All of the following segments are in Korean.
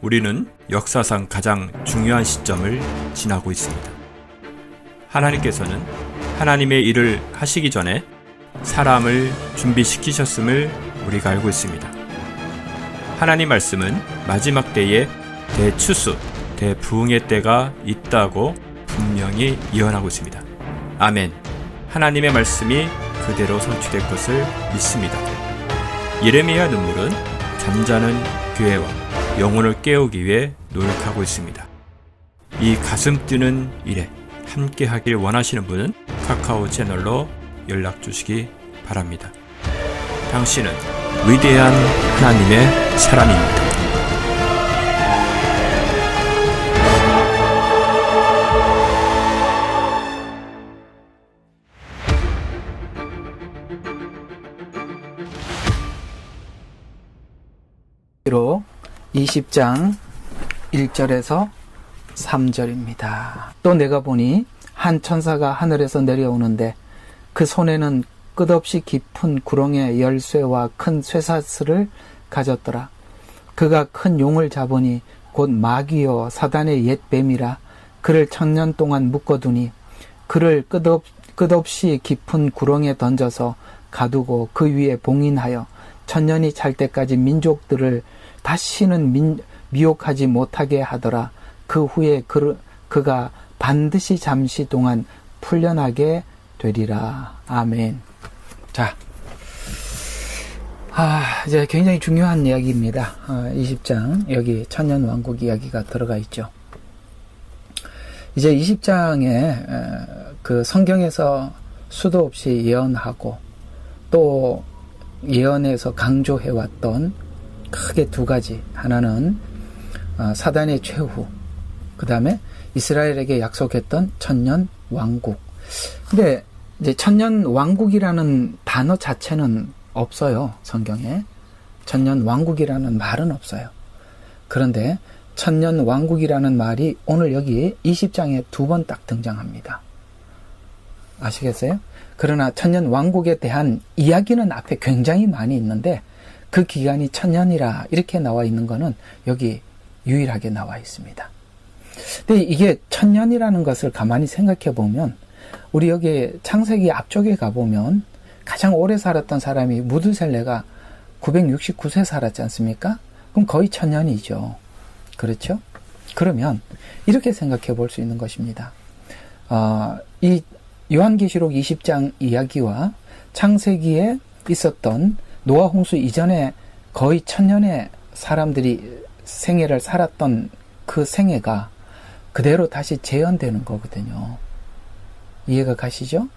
우리는 역사상 가장 중요한 시점을 지나고 있습니다. 하나님께서는 하나님의 일을 하시기 전에 사람을 준비시키셨음을 우리가 알고 있습니다. 하나님 말씀은 마지막 때에 대추수, 대부흥의 때가 있다고 분명히 예언하고 있습니다. 아멘. 하나님의 말씀이 그대로 성취될 것을 믿습니다. 예레미야 눈물은 잠자는 교회와 영혼을 깨우기 위해 노력하고 있습니다. 이 가슴 뛰는 일에 함께 하길 원하시는 분은 카카오 채널로 연락 주시기 바랍니다. 당신은 위대한 하나님의 사람입니다. 로 20장 1절에서 3절입니다. 또 내가 보니 한 천사가 하늘에서 내려오는데 그 손에는 끝없이 깊은 구렁의 열쇠와 큰 쇠사슬을 가졌더라. 그가 큰 용을 잡으니 곧 마귀요 사단의 옛 뱀이라. 그를 1000년 동안 묶어두니 그를 끝없이 깊은 구렁에 던져서 가두고 그 위에 봉인하여 1000년이 찰 때까지 민족들을 다시는 미혹하지 못하게 하더라. 그 후에 그가 반드시 잠시 동안 풀려나게 되리라. 아멘. 자, 이제 굉장히 중요한 이야기입니다. 20장 여기 천년 왕국 이야기가 들어가 있죠. 이제 20장에 그 성경에서 수도 없이 예언하고 또 예언에서 강조해왔던 크게 두 가지. 하나는 사단의 최후, 그 다음에 이스라엘에게 약속했던 천년 왕국. 근데 이제 천년 왕국이라는 단어 자체는 없어요. 성경에 천년 왕국이라는 말은 없어요. 그런데 천년 왕국이라는 말이 오늘 여기 20장에 2번 딱 등장합니다. 아시겠어요? 그러나 천년 왕국에 대한 이야기는 앞에 굉장히 많이 있는데 그 기간이 천년이라 이렇게 나와 있는 거는 여기 유일하게 나와 있습니다. 근데 이게 천년이라는 것을 가만히 생각해 보면 우리 여기 창세기 앞쪽에 가보면 가장 오래 살았던 사람이 무드셀레가 969세 살았지 않습니까? 그럼 거의 천년이죠. 그렇죠? 그러면 이렇게 생각해 볼 수 있는 것입니다. 이 요한계시록 20장 이야기와 창세기에 있었던 노아 홍수 이전에 거의 1000년의 사람들이 생애를 살았던 그 생애가 그대로 다시 재현되는 거거든요. 이해가 가시죠?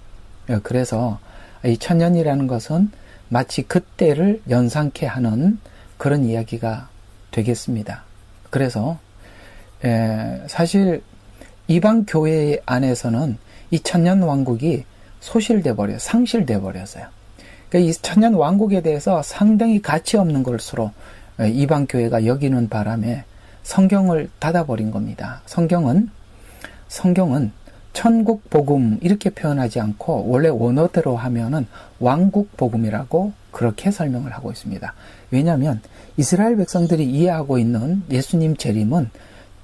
그래서 이 1000년이라는 것은 마치 그때를 연상케 하는 그런 이야기가 되겠습니다. 그래서 사실 이방 교회 안에서는 이 천년 왕국이 소실돼 버려, 상실돼 버렸어요. 그러니까 이 천년 왕국에 대해서 상당히 가치 없는 것으로 이방 교회가 여기는 바람에 성경을 닫아버린 겁니다. 성경은 천국 복음 이렇게 표현하지 않고 원래 원어대로 하면은 왕국 복음이라고 그렇게 설명을 하고 있습니다. 왜냐하면 이스라엘 백성들이 이해하고 있는 예수님 재림은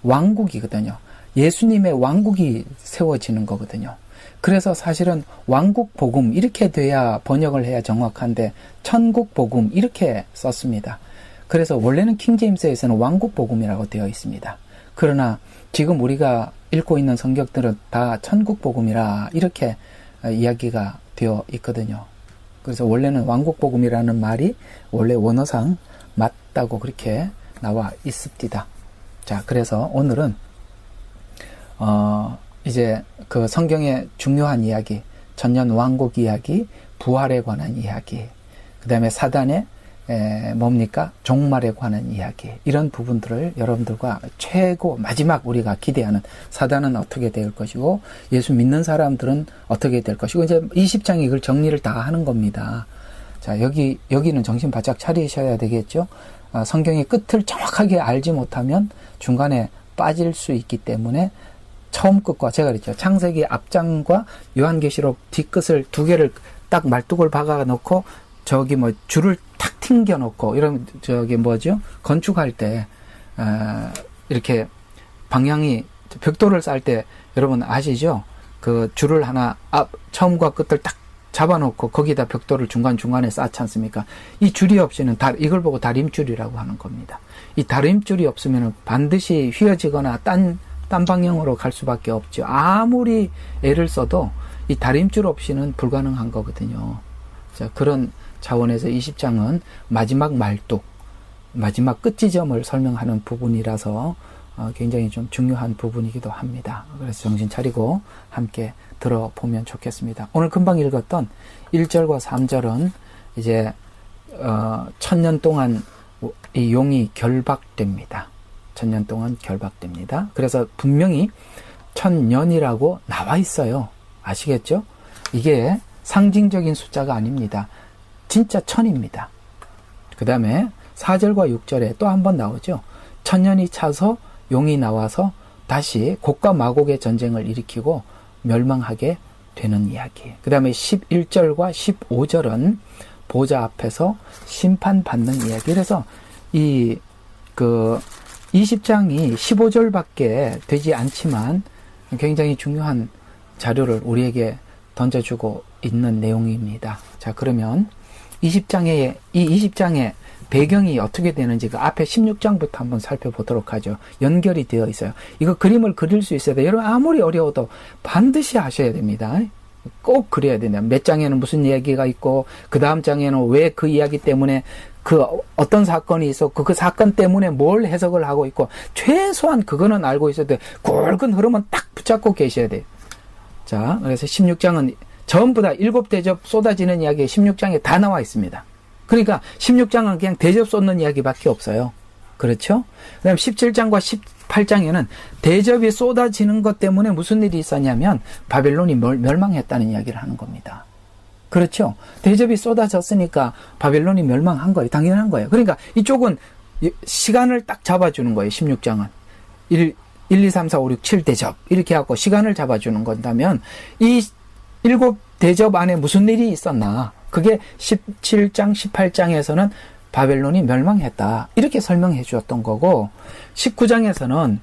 왕국이거든요. 예수님의 왕국이 세워지는 거거든요. 그래서 사실은 왕국 복음 이렇게 돼야 번역을 해야 정확한데 천국 복음 이렇게 썼습니다. 그래서 원래는 킹제임스에서는 왕국 복음이라고 되어 있습니다. 그러나 지금 우리가 읽고 있는 성경들은 다 천국 복음이라 이렇게 이야기가 되어 있거든요. 그래서 원래는 왕국 복음이라는 말이 원래 원어상 맞다고 그렇게 나와 있습니다. 자, 그래서 오늘은 이제 그 성경의 중요한 이야기, 천년 왕국 이야기, 부활에 관한 이야기, 그 다음에 사단의 뭡니까? 종말에 관한 이야기, 이런 부분들을 여러분들과 최고 마지막 우리가 기대하는 사단은 어떻게 될 것이고 예수 믿는 사람들은 어떻게 될 것이고 이제 20장이 이걸 정리를 다 하는 겁니다. 자, 여기는 정신 바짝 차리셔야 되겠죠. 성경의 끝을 정확하게 알지 못하면 중간에 빠질 수 있기 때문에 처음 끝과 제가 그랬죠. 창세기 앞장과 요한계시록 뒷끝을 두 개를 딱 말뚝을 박아 놓고 저기 뭐 줄을 탁 튕겨 놓고 이런 저기 뭐죠? 건축할 때 이렇게 방향이 벽돌을 쌓을 때 여러분 아시죠? 그 줄을 하나 처음과 끝을 딱 잡아놓고 거기다 벽돌을 중간중간에 쌓지 않습니까? 이 줄이 없이는 이걸 보고 다림줄이라고 하는 겁니다. 이 다림줄이 없으면 반드시 휘어지거나 딴 방향으로 갈 수밖에 없죠. 아무리 애를 써도 이 다림줄 없이는 불가능한 거거든요. 자, 그런 차원에서 20장은 마지막 말뚝, 마지막 끝 지점을 설명하는 부분이라서 굉장히 좀 중요한 부분이기도 합니다. 그래서 정신 차리고 함께 들어보면 좋겠습니다. 오늘 금방 읽었던 1절과 3절은 이제 1000년 동안 이 용이 결박됩니다. 1000년 동안 결박됩니다. 그래서 분명히 1000년이라고 나와 있어요. 아시겠죠? 이게 상징적인 숫자가 아닙니다. 진짜 1000입니다. 그 다음에 4절과 6절에 또 한 번 나오죠. 1000년이 차서 용이 나와서 다시 곡과 마곡의 전쟁을 일으키고 멸망하게 되는 이야기. 그 다음에 11절과 15절은 보좌 앞에서 심판받는 이야기. 그래서 이 20장이 15절밖에 되지 않지만 굉장히 중요한 자료를 우리에게 던져주고 있는 내용입니다. 자, 그러면 이 20장의 배경이 어떻게 되는지 그 앞에 16장부터 한번 살펴보도록 하죠. 연결이 되어 있어요. 이거 그림을 그릴 수 있어야 돼요. 여러분 아무리 어려워도 반드시 하셔야 됩니다. 꼭 그려야 된다. 몇 장에는 무슨 이야기가 있고 그 다음 장에는 왜 그 이야기 때문에 그 어떤 사건이 있었고 그 사건 때문에 뭘 해석을 하고 있고 최소한 그거는 알고 있어야 돼요. 굵은 흐름은 딱 붙잡고 계셔야 돼요. 자, 그래서 16장은 전부 다 7대접 쏟아지는 이야기 16장에 다 나와 있습니다. 그러니까 16장은 그냥 대접 쏟는 이야기밖에 없어요. 그렇죠? 그 다음에 17장과 18장에는 대접이 쏟아지는 것 때문에 무슨 일이 있었냐면 바벨론이 멸망했다는 이야기를 하는 겁니다. 그렇죠? 대접이 쏟아졌으니까 바벨론이 멸망한 거예요. 당연한 거예요. 그러니까 이쪽은 시간을 딱 잡아주는 거예요. 16장은. 1, 2, 3, 4, 5, 6, 7대접 이렇게 하고 시간을 잡아주는 건다면 이 7대접 안에 무슨 일이 있었나? 그게 17장, 18장에서는 바벨론이 멸망했다. 이렇게 설명해 주었던 거고 19장에서는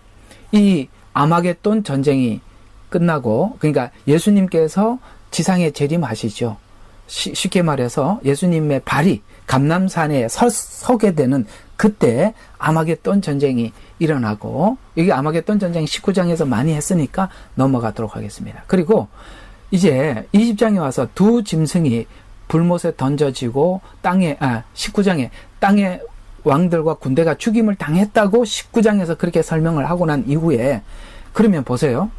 이 아마겟돈 전쟁이 끝나고 그러니까 예수님께서 지상에 재림하시죠. 쉽게 말해서 예수님의 발이 감람산에 서게 되는 그때 아마겟돈 전쟁이 일어나고 여기 아마겟돈 전쟁 19장에서 많이 했으니까 넘어가도록 하겠습니다. 그리고 이제 20장에 와서 두 짐승이 불못에 던져지고 19장에 땅의 왕들과 군대가 죽임을 당했다고 19장에서 그렇게 설명을 하고 난 이후에 그러면 보세요.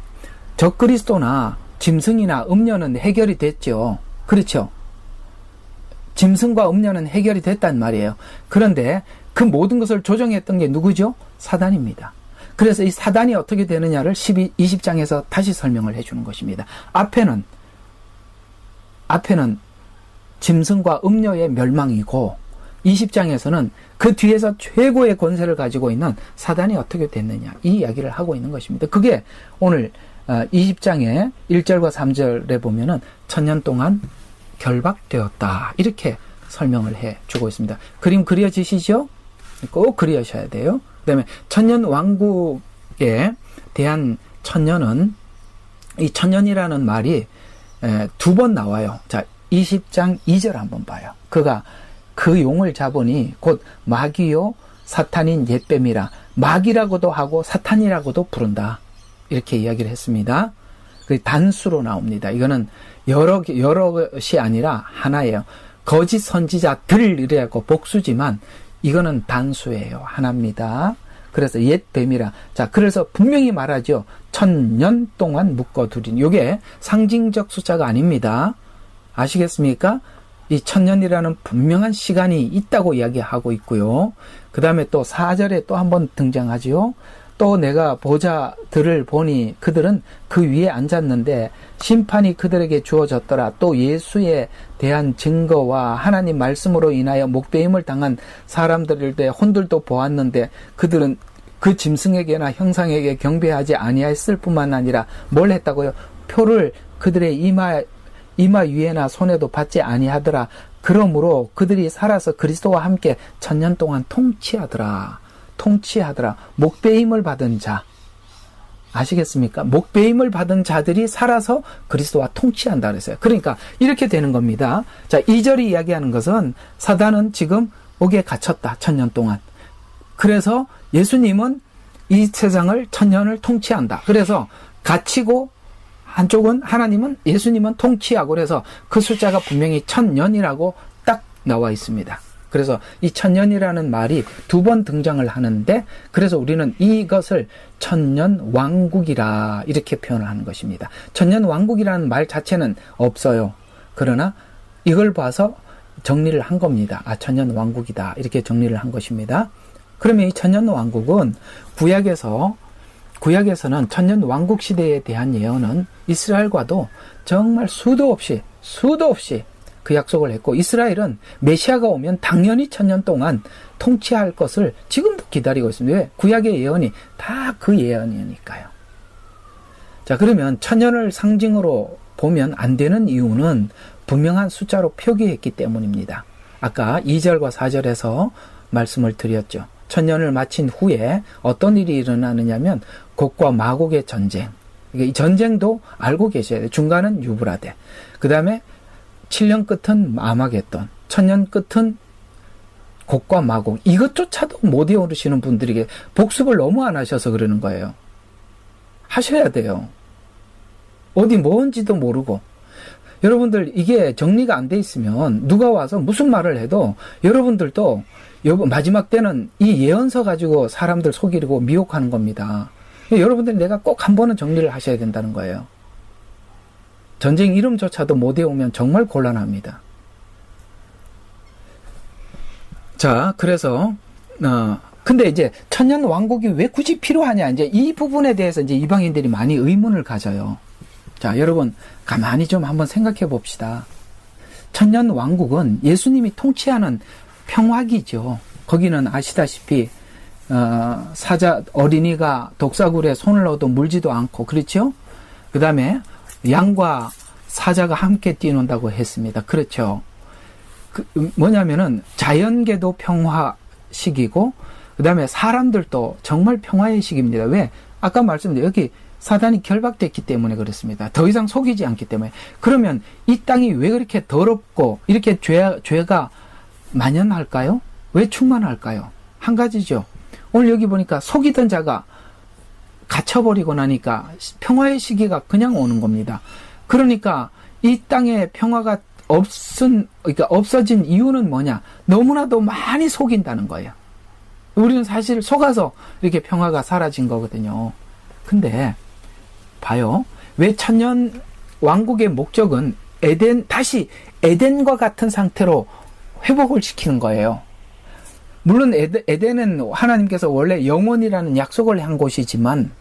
적그리스도나 짐승이나 음녀는 해결이 됐죠. 그렇죠? 짐승과 음녀는 해결이 됐단 말이에요. 그런데 그 모든 것을 조정했던 게 누구죠? 사단입니다. 그래서 이 사단이 어떻게 되느냐를 20장에서 다시 설명을 해주는 것입니다. 앞에는 짐승과 음녀의 멸망이고 20장에서는 그 뒤에서 최고의 권세를 가지고 있는 사단이 어떻게 됐느냐 이 이야기를 하고 있는 것입니다. 그게 오늘 20장의 1절과 3절에 보면은 1000년 동안 결박되었다 이렇게 설명을 해주고 있습니다. 그림 그려지시죠? 꼭 그리셔야 돼요. 그 다음에 1000년 왕국에 대한 1000년은 이 1000년이라는 말이 2번 나와요. 자, 20장 2절 한번 봐요. 그가 그 용을 잡으니 곧 마귀요 사탄인 옛뱀이라 마귀라고도 하고 사탄이라고도 부른다. 이렇게 이야기를 했습니다. 그 단수로 나옵니다. 이거는 여럿이 아니라 하나예요. 거짓 선지자들 이래갖고 복수지만 이거는 단수예요. 하나입니다. 그래서 옛뱀이라. 자, 그래서 분명히 말하죠. 1000년 동안 묶어두린. 이게 상징적 숫자가 아닙니다. 아시겠습니까? 이 1000년이라는 분명한 시간이 있다고 이야기하고 있고요. 그 다음에 또 4절에 또 한 번 등장하지요. 또 내가 보자들을 보니 그들은 그 위에 앉았는데 심판이 그들에게 주어졌더라. 또 예수에 대한 증거와 하나님 말씀으로 인하여 목배임을 당한 사람들을 때 혼들도 보았는데 그들은 그 짐승에게나 형상에게 경배하지 아니하였을 뿐만 아니라 뭘 했다고요? 표를 그들의 이마 위에나 손에도 받지 아니하더라. 그러므로 그들이 살아서 그리스도와 함께 1000년 동안 통치하더라. 통치하더라. 목배임을 받은 자. 아시겠습니까? 목배임을 받은 자들이 살아서 그리스도와 통치한다 그랬어요. 그러니까 이렇게 되는 겁니다. 자, 2절이 이야기하는 것은 사단은 지금 옥에 갇혔다. 1000년 동안. 그래서 예수님은 이 세상을 1000년을 통치한다. 그래서 갇히고 한쪽은 하나님은 예수님은 통치하고 그래서 그 숫자가 분명히 1000년이라고 딱 나와 있습니다. 그래서 이 1000년이라는 말이 2번 등장을 하는데 그래서 우리는 이것을 1000년 왕국이라 이렇게 표현을 하는 것입니다. 1000년 왕국이라는 말 자체는 없어요. 그러나 이걸 봐서 정리를 한 겁니다. 1000년 왕국이다 이렇게 정리를 한 것입니다. 그러면 이 1000년 왕국은 구약에서는 1000년 왕국 시대에 대한 예언은 이스라엘과도 정말 수도 없이 그 약속을 했고 이스라엘은 메시아가 오면 당연히 1000년 동안 통치할 것을 지금도 기다리고 있습니다. 왜? 구약의 예언이 다 그 예언이니까요. 자, 그러면 1000년을 상징으로 보면 안 되는 이유는 분명한 숫자로 표기했기 때문입니다. 아까 2절과 4절에서 말씀을 드렸죠. 1000년을 마친 후에 어떤 일이 일어나느냐면 곡과 마곡의 전쟁. 이 전쟁도 알고 계셔야 돼요. 중간은 유브라데. 그 다음에 7년 끝은 아마겟돈. 1000년 끝은 곡과 마곡. 이것조차도 못 외우시는 분들에게 복습을 너무 안 하셔서 그러는 거예요. 하셔야 돼요. 어디 뭔지도 모르고. 여러분들 이게 정리가 안 돼 있으면 누가 와서 무슨 말을 해도 여러분들도 마지막 때는 이 예언서 가지고 사람들 속이고 미혹하는 겁니다. 여러분들 내가 꼭 한 번은 정리를 하셔야 된다는 거예요. 전쟁 이름조차도 못 외우면 정말 곤란합니다. 자, 그래서 근데 이제 1000년 왕국이 왜 굳이 필요하냐 이제 이 부분에 대해서 이제 이방인들이 많이 의문을 가져요. 자, 여러분 가만히 좀 한번 생각해 봅시다. 1000년 왕국은 예수님이 통치하는 평화기죠. 거기는 아시다시피 사자 어린이가 독사굴에 손을 넣어도 물지도 않고 그렇죠? 그 다음에 양과 사자가 함께 뛰논다고 했습니다. 그렇죠? 뭐냐면은 자연계도 평화식이고 그 다음에 사람들도 정말 평화의 시기입니다. 왜? 아까 말씀드린 여기 사단이 결박됐기 때문에 그렇습니다. 더 이상 속이지 않기 때문에. 그러면 이 땅이 왜 그렇게 더럽고 이렇게 죄가 만연할까요? 왜 충만할까요? 한 가지죠. 오늘 여기 보니까 속이던 자가 갇혀버리고 나니까 평화의 시기가 그냥 오는 겁니다. 그러니까 이 땅에 평화가 그러니까 없어진 이유는 뭐냐? 너무나도 많이 속인다는 거예요. 우리는 사실 속아서 이렇게 평화가 사라진 거거든요. 근데 봐요. 왜 1000년 왕국의 목적은 다시 에덴과 같은 상태로 회복을 시키는 거예요. 물론 에덴은 하나님께서 원래 영원이라는 약속을 한 곳이지만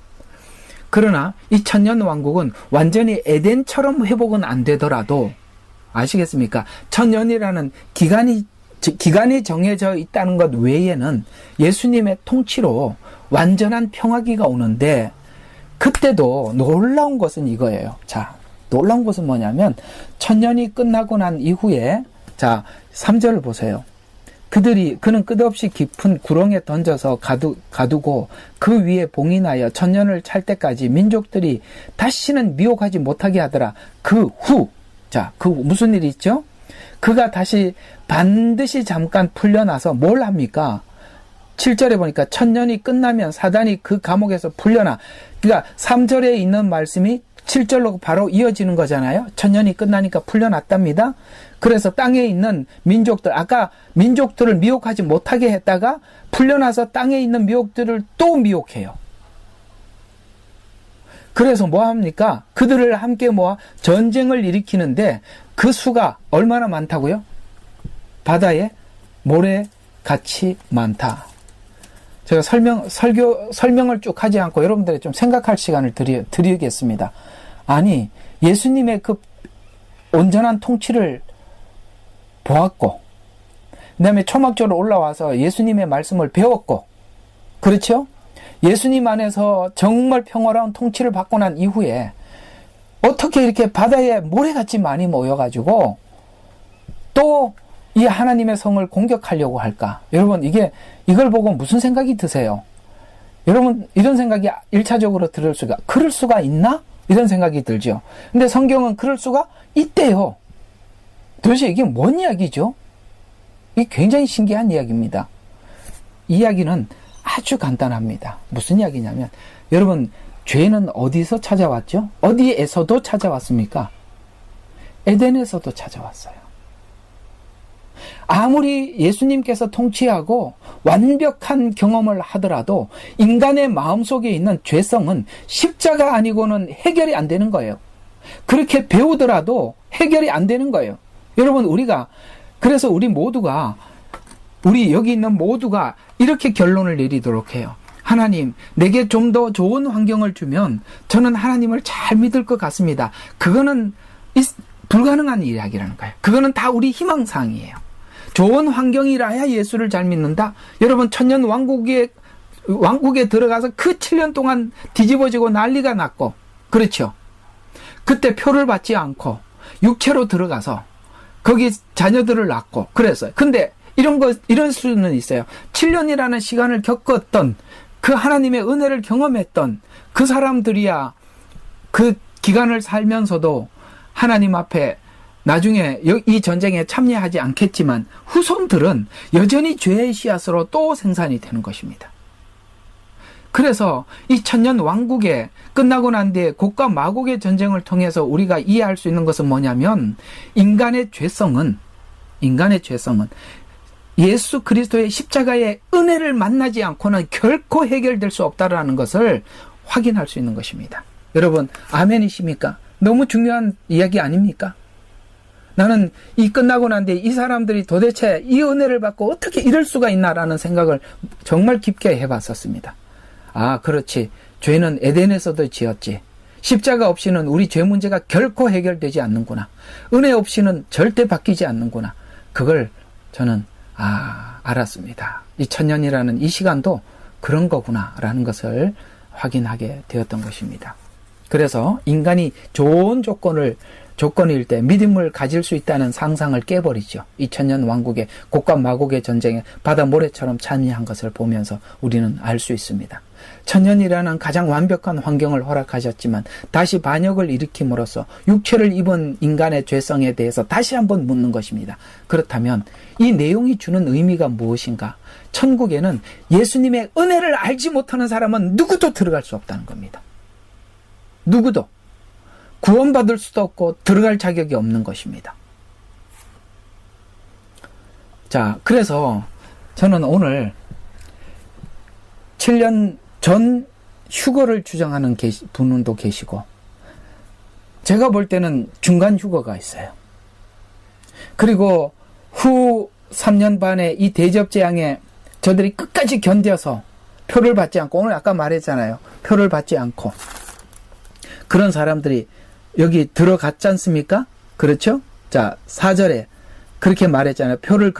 그러나 이 1000년 왕국은 완전히 에덴처럼 회복은 안 되더라도 아시겠습니까? 1000년이라는 기간이 정해져 있다는 것 외에는 예수님의 통치로 완전한 평화기가 오는데 그때도 놀라운 것은 이거예요. 자, 놀라운 것은 뭐냐면 1000년이 끝나고 난 이후에 자, 3절을 보세요. 그는 끝없이 깊은 구렁에 던져서 가두고 그 위에 봉인하여 1000년을 찰 때까지 민족들이 다시는 미혹하지 못하게 하더라. 자, 무슨 일이 있죠? 그가 다시 반드시 잠깐 풀려나서 뭘 합니까? 7절에 보니까 1000년이 끝나면 사단이 그 감옥에서 풀려나. 그러니까 3절에 있는 말씀이 7절로 바로 이어지는 거잖아요. 1000년이 끝나니까 풀려났답니다. 그래서 땅에 있는 민족들, 아까 민족들을 미혹하지 못하게 했다가 풀려나서 땅에 있는 민족들을 또 미혹해요. 그래서 뭐 합니까? 그들을 함께 모아 전쟁을 일으키는데 그 수가 얼마나 많다고요? 바다에 모래같이 많다. 제가 설명을 쭉 하지 않고 여러분들이 좀 생각할 시간을 드리겠습니다. 아니, 예수님의 그 온전한 통치를 보았고, 그 다음에 초막절로 올라와서 예수님의 말씀을 배웠고, 그렇죠? 예수님 안에서 정말 평화로운 통치를 받고 난 이후에 어떻게 이렇게 바다에 모래같이 많이 모여가지고 또 이 하나님의 성을 공격하려고 할까? 여러분, 이걸 보고 무슨 생각이 드세요? 여러분, 이런 생각이 1차적으로 그럴 수가 있나? 이런 생각이 들죠. 근데 성경은 그럴 수가 있대요. 도대체 이게 뭔 이야기죠? 이게 굉장히 신기한 이야기입니다. 이야기는 아주 간단합니다. 무슨 이야기냐면, 여러분, 죄는 어디서 찾아왔죠? 어디에서도 찾아왔습니까? 에덴에서도 찾아왔어요. 아무리 예수님께서 통치하고 완벽한 경험을 하더라도 인간의 마음속에 있는 죄성은 십자가 아니고는 해결이 안 되는 거예요. 그렇게 배우더라도 해결이 안 되는 거예요. 여러분, 그래서 우리 여기 있는 모두가 이렇게 결론을 내리도록 해요. 하나님, 내게 좀 더 좋은 환경을 주면 저는 하나님을 잘 믿을 것 같습니다. 그거는 불가능한 이야기라는 거예요. 그거는 다 우리 희망사항이에요. 좋은 환경이라야 예수를 잘 믿는다? 여러분, 천년 왕국에 들어가서 그 7년 동안 뒤집어지고 난리가 났고, 그렇죠? 그때 표를 받지 않고 육체로 들어가서 거기 자녀들을 낳고 그랬어요. 근데 이런 수는 있어요. 7년이라는 시간을 겪었던 그 하나님의 은혜를 경험했던 그 사람들이야 그 기간을 살면서도 하나님 앞에 나중에 이 전쟁에 참여하지 않겠지만 후손들은 여전히 죄의 씨앗으로 또 생산이 되는 것입니다. 그래서 이 천년 왕국에 끝나고 난 뒤에 곡과 마곡의 전쟁을 통해서 우리가 이해할 수 있는 것은 뭐냐면 인간의 죄성은 예수 그리스도의 십자가의 은혜를 만나지 않고는 결코 해결될 수 없다라는 것을 확인할 수 있는 것입니다. 여러분, 아멘이십니까? 너무 중요한 이야기 아닙니까? 나는 이 끝나고 난 뒤에 이 사람들이 도대체 이 은혜를 받고 어떻게 이럴 수가 있나라는 생각을 정말 깊게 해봤었습니다. 아, 그렇지. 죄는 에덴에서도 지었지. 십자가 없이는 우리 죄 문제가 결코 해결되지 않는구나. 은혜 없이는 절대 바뀌지 않는구나. 그걸 저는 알았습니다. 이 천년이라는 이 시간도 그런 거구나라는 것을 확인하게 되었던 것입니다. 그래서 인간이 좋은 조건일 때 믿음을 가질 수 있다는 상상을 깨버리죠. 이 천년 왕국의 곡과 마곡의 전쟁에 바다 모래처럼 참여한 것을 보면서 우리는 알 수 있습니다. 천년이라는 가장 완벽한 환경을 허락하셨지만 다시 반역을 일으킴으로써 육체를 입은 인간의 죄성에 대해서 다시 한번 묻는 것입니다. 그렇다면 이 내용이 주는 의미가 무엇인가? 천국에는 예수님의 은혜를 알지 못하는 사람은 누구도 들어갈 수 없다는 겁니다. 누구도 구원받을 수도 없고 들어갈 자격이 없는 것입니다. 자, 그래서 저는 오늘 7년 전 휴거를 주장하는 분도 계시고 제가 볼 때는 중간 휴거가 있어요. 그리고 후 3년 반의 이 대접재앙에 저들이 끝까지 견뎌서 표를 받지 않고, 오늘 아까 말했잖아요. 표를 받지 않고 그런 사람들이 여기 들어갔지 않습니까? 그렇죠? 자, 4절에 그렇게 말했잖아요. 표를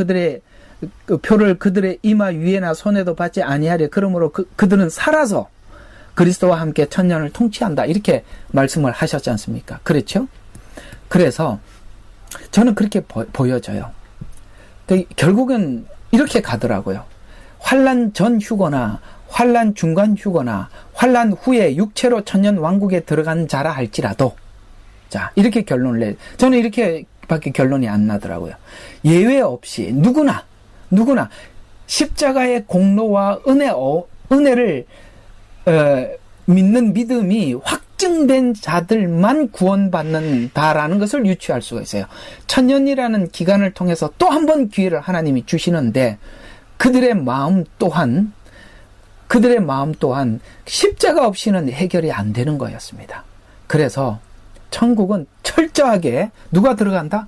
그들의 이마 위에나 손에도 받지 아니하려. 그러므로 그들은 살아서 그리스도와 함께 천년을 통치한다. 이렇게 말씀을 하셨지 않습니까? 그렇죠? 그래서 저는 그렇게 보여져요. 결국은 이렇게 가더라고요. 환난 전 휴거나 환난 중간 휴거나 환난 후에 육체로 천년 왕국에 들어간 자라 할지라도, 자, 이렇게 결론을 내요. 저는 이렇게밖에 결론이 안 나더라고요. 예외 없이 누구나 십자가의 공로와 은혜를 믿는 믿음이 확증된 자들만 구원받는다라는 것을 유추할 수가 있어요. 천년이라는 기간을 통해서 또 한 번 기회를 하나님이 주시는데 그들의 마음 또한 십자가 없이는 해결이 안 되는 거였습니다. 그래서 천국은 철저하게 누가 들어간다?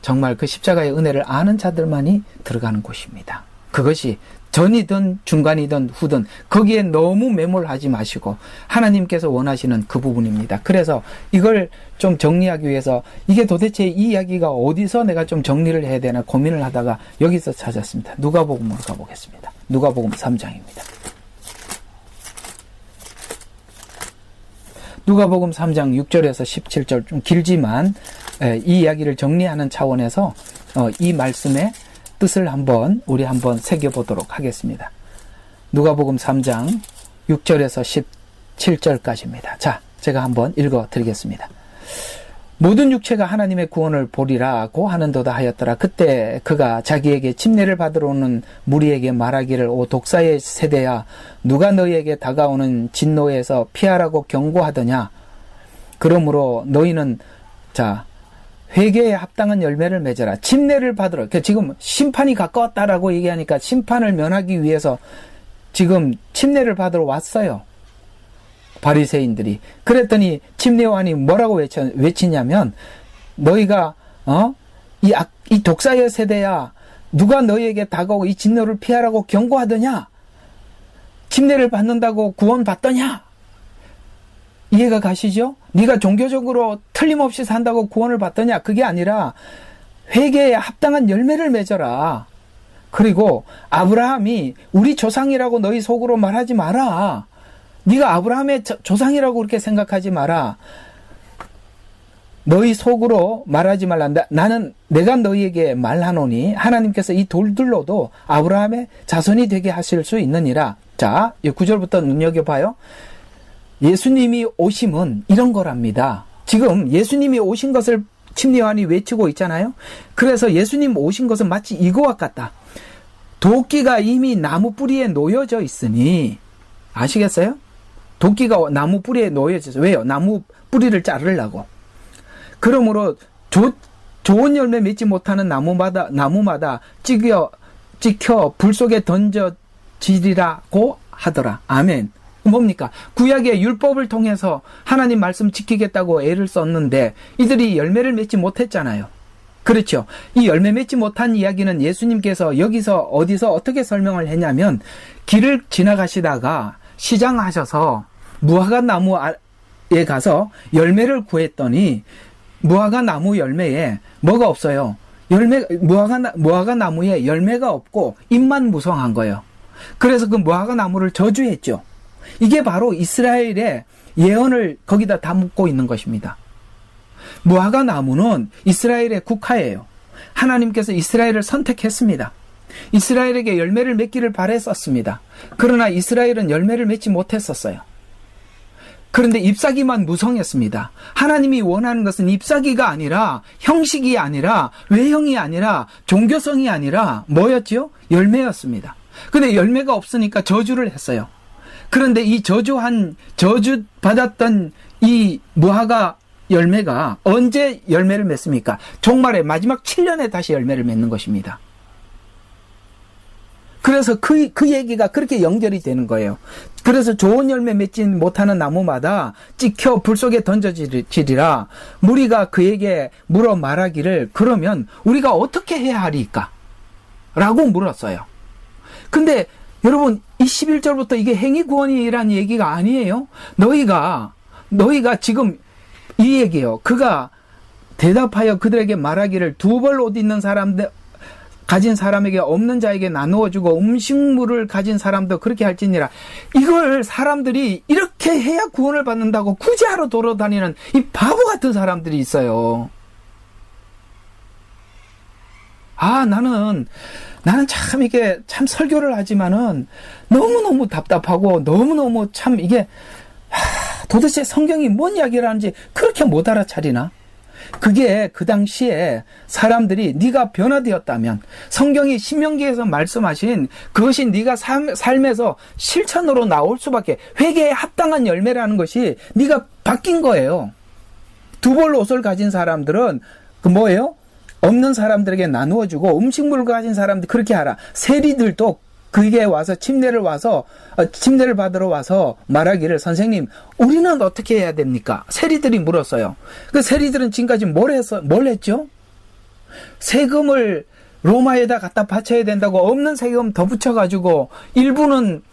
정말 그 십자가의 은혜를 아는 자들만이 들어가는 곳입니다. 그것이 전이든 중간이든 후든 거기에 너무 매몰하지 마시고 하나님께서 원하시는 그 부분입니다. 그래서 이걸 좀 정리하기 위해서 이게 도대체 이 이야기가 어디서 내가 좀 정리를 해야 되나 고민을 하다가 여기서 찾았습니다. 누가복음으로 가보겠습니다. 누가복음 3장입니다. 누가복음 3장 6절에서 17절 좀 길지만 이 이야기를 정리하는 차원에서 이 말씀의 뜻을 우리 한번 새겨보도록 하겠습니다. 누가복음 3장 6절에서 17절까지입니다. 자, 제가 한번 읽어드리겠습니다. 모든 육체가 하나님의 구원을 보리라고 하는도다 하였더라. 그때 그가 자기에게 침례를 받으러 오는 무리에게 말하기를, 오 독사의 세대야, 누가 너희에게 다가오는 진노에서 피하라고 경고하더냐. 그러므로 너희는 회개에 합당한 열매를 맺어라. 침례를 받으러. 지금 심판이 가까웠다라고 얘기하니까 심판을 면하기 위해서 지금 침례를 받으러 왔어요. 바리새인들이. 그랬더니 침례요한이 뭐라고 외치냐면, 너희가 이 독사의 세대야, 누가 너희에게 다가오고 이 진노를 피하라고 경고하더냐? 침례를 받는다고 구원 받더냐? 이해가 가시죠? 네가 종교적으로 틀림없이 산다고 구원을 받더냐? 그게 아니라 회개에 합당한 열매를 맺어라. 그리고 아브라함이 우리 조상이라고 너희 속으로 말하지 마라. 네가 아브라함의 조상이라고 그렇게 생각하지 마라. 너희 속으로 말하지 말라. 내가 너희에게 말하노니 하나님께서 이 돌들로도 아브라함의 자손이 되게 하실 수 있느니라. 자, 9절부터 눈여겨봐요. 예수님이 오심은 이런 거랍니다. 지금 예수님이 오신 것을 침례요한이 외치고 있잖아요. 그래서 예수님 오신 것은 마치 이거와 같다. 도끼가 이미 나무 뿌리에 놓여져 있으니, 아시겠어요? 도끼가 나무 뿌리에 놓여져 있어요. 왜요? 나무 뿌리를 자르려고. 그러므로 좋은 열매 맺지 못하는 나무마다 찍혀 불 속에 던져지리라고 하더라. 아멘. 뭡니까? 구약의 율법을 통해서 하나님 말씀 지키겠다고 애를 썼는데 이들이 열매를 맺지 못했잖아요. 그렇죠. 이 열매 맺지 못한 이야기는 예수님께서 여기서 어디서 어떻게 설명을 했냐면, 길을 지나가시다가 시장하셔서 무화과 나무에 가서 열매를 구했더니 무화과 나무 열매에 뭐가 없어요. 무화과 나무에 열매가 없고 잎만 무성한 거예요. 그래서 그 무화과 나무를 저주했죠. 이게 바로 이스라엘의 예언을 거기다 담고 있는 것입니다. 무화과 나무는 이스라엘의 국화예요. 하나님께서 이스라엘을 선택했습니다. 이스라엘에게 열매를 맺기를 바랬었습니다. 그러나 이스라엘은 열매를 맺지 못했었어요. 그런데 잎사귀만 무성했습니다. 하나님이 원하는 것은 잎사귀가 아니라, 형식이 아니라, 외형이 아니라, 종교성이 아니라 뭐였죠? 열매였습니다. 근데 열매가 없으니까 저주를 했어요. 그런데 이 저주받았던 이 무화과 열매가 언제 열매를 맺습니까? 종말의 마지막 7년에 다시 열매를 맺는 것입니다. 그래서 그 얘기가 그렇게 연결이 되는 거예요. 그래서 좋은 열매 맺지 못하는 나무마다 찍혀 불 속에 던져지리라. 무리가 그에게 물어 말하기를, 그러면 우리가 어떻게 해야 하리까? 라고 물었어요. 근데 여러분, 이 11절부터 이게 행위구원이라는 얘기가 아니에요. 너희가 지금 이 얘기예요. 그가 대답하여 그들에게 말하기를, 두 벌 옷 있는 사람들 가진 사람에게 없는 자에게 나누어 주고 음식물을 가진 사람도 그렇게 할지니라. 이걸 사람들이 이렇게 해야 구원을 받는다고 구제하러 돌아다니는 이 바보 같은 사람들이 있어요. 나는 참 이게 참 설교를 하지만은 너무너무 답답하고 너무너무 참 이게 도대체 성경이 뭔 이야기를 하는지 그렇게 못 알아차리나? 그게 그 당시에 사람들이 네가 변화되었다면, 성경이 신명기에서 말씀하신 그것이 네가 삶에서 실천으로 나올 수밖에, 회개에 합당한 열매라는 것이 네가 바뀐 거예요. 두 벌 옷을 가진 사람들은 뭐예요? 없는 사람들에게 나누어 주고 음식물을 가진 사람들 그렇게 하라. 세리들도 그게 와서 침례를 받으러 와서 말하기를, 선생님, 우리는 어떻게 해야 됩니까? 세리들이 물었어요. 그 세리들은 지금까지 뭘 했죠? 세금을 로마에다 갖다 바쳐야 된다고 없는 세금 더 붙여가지고 일부는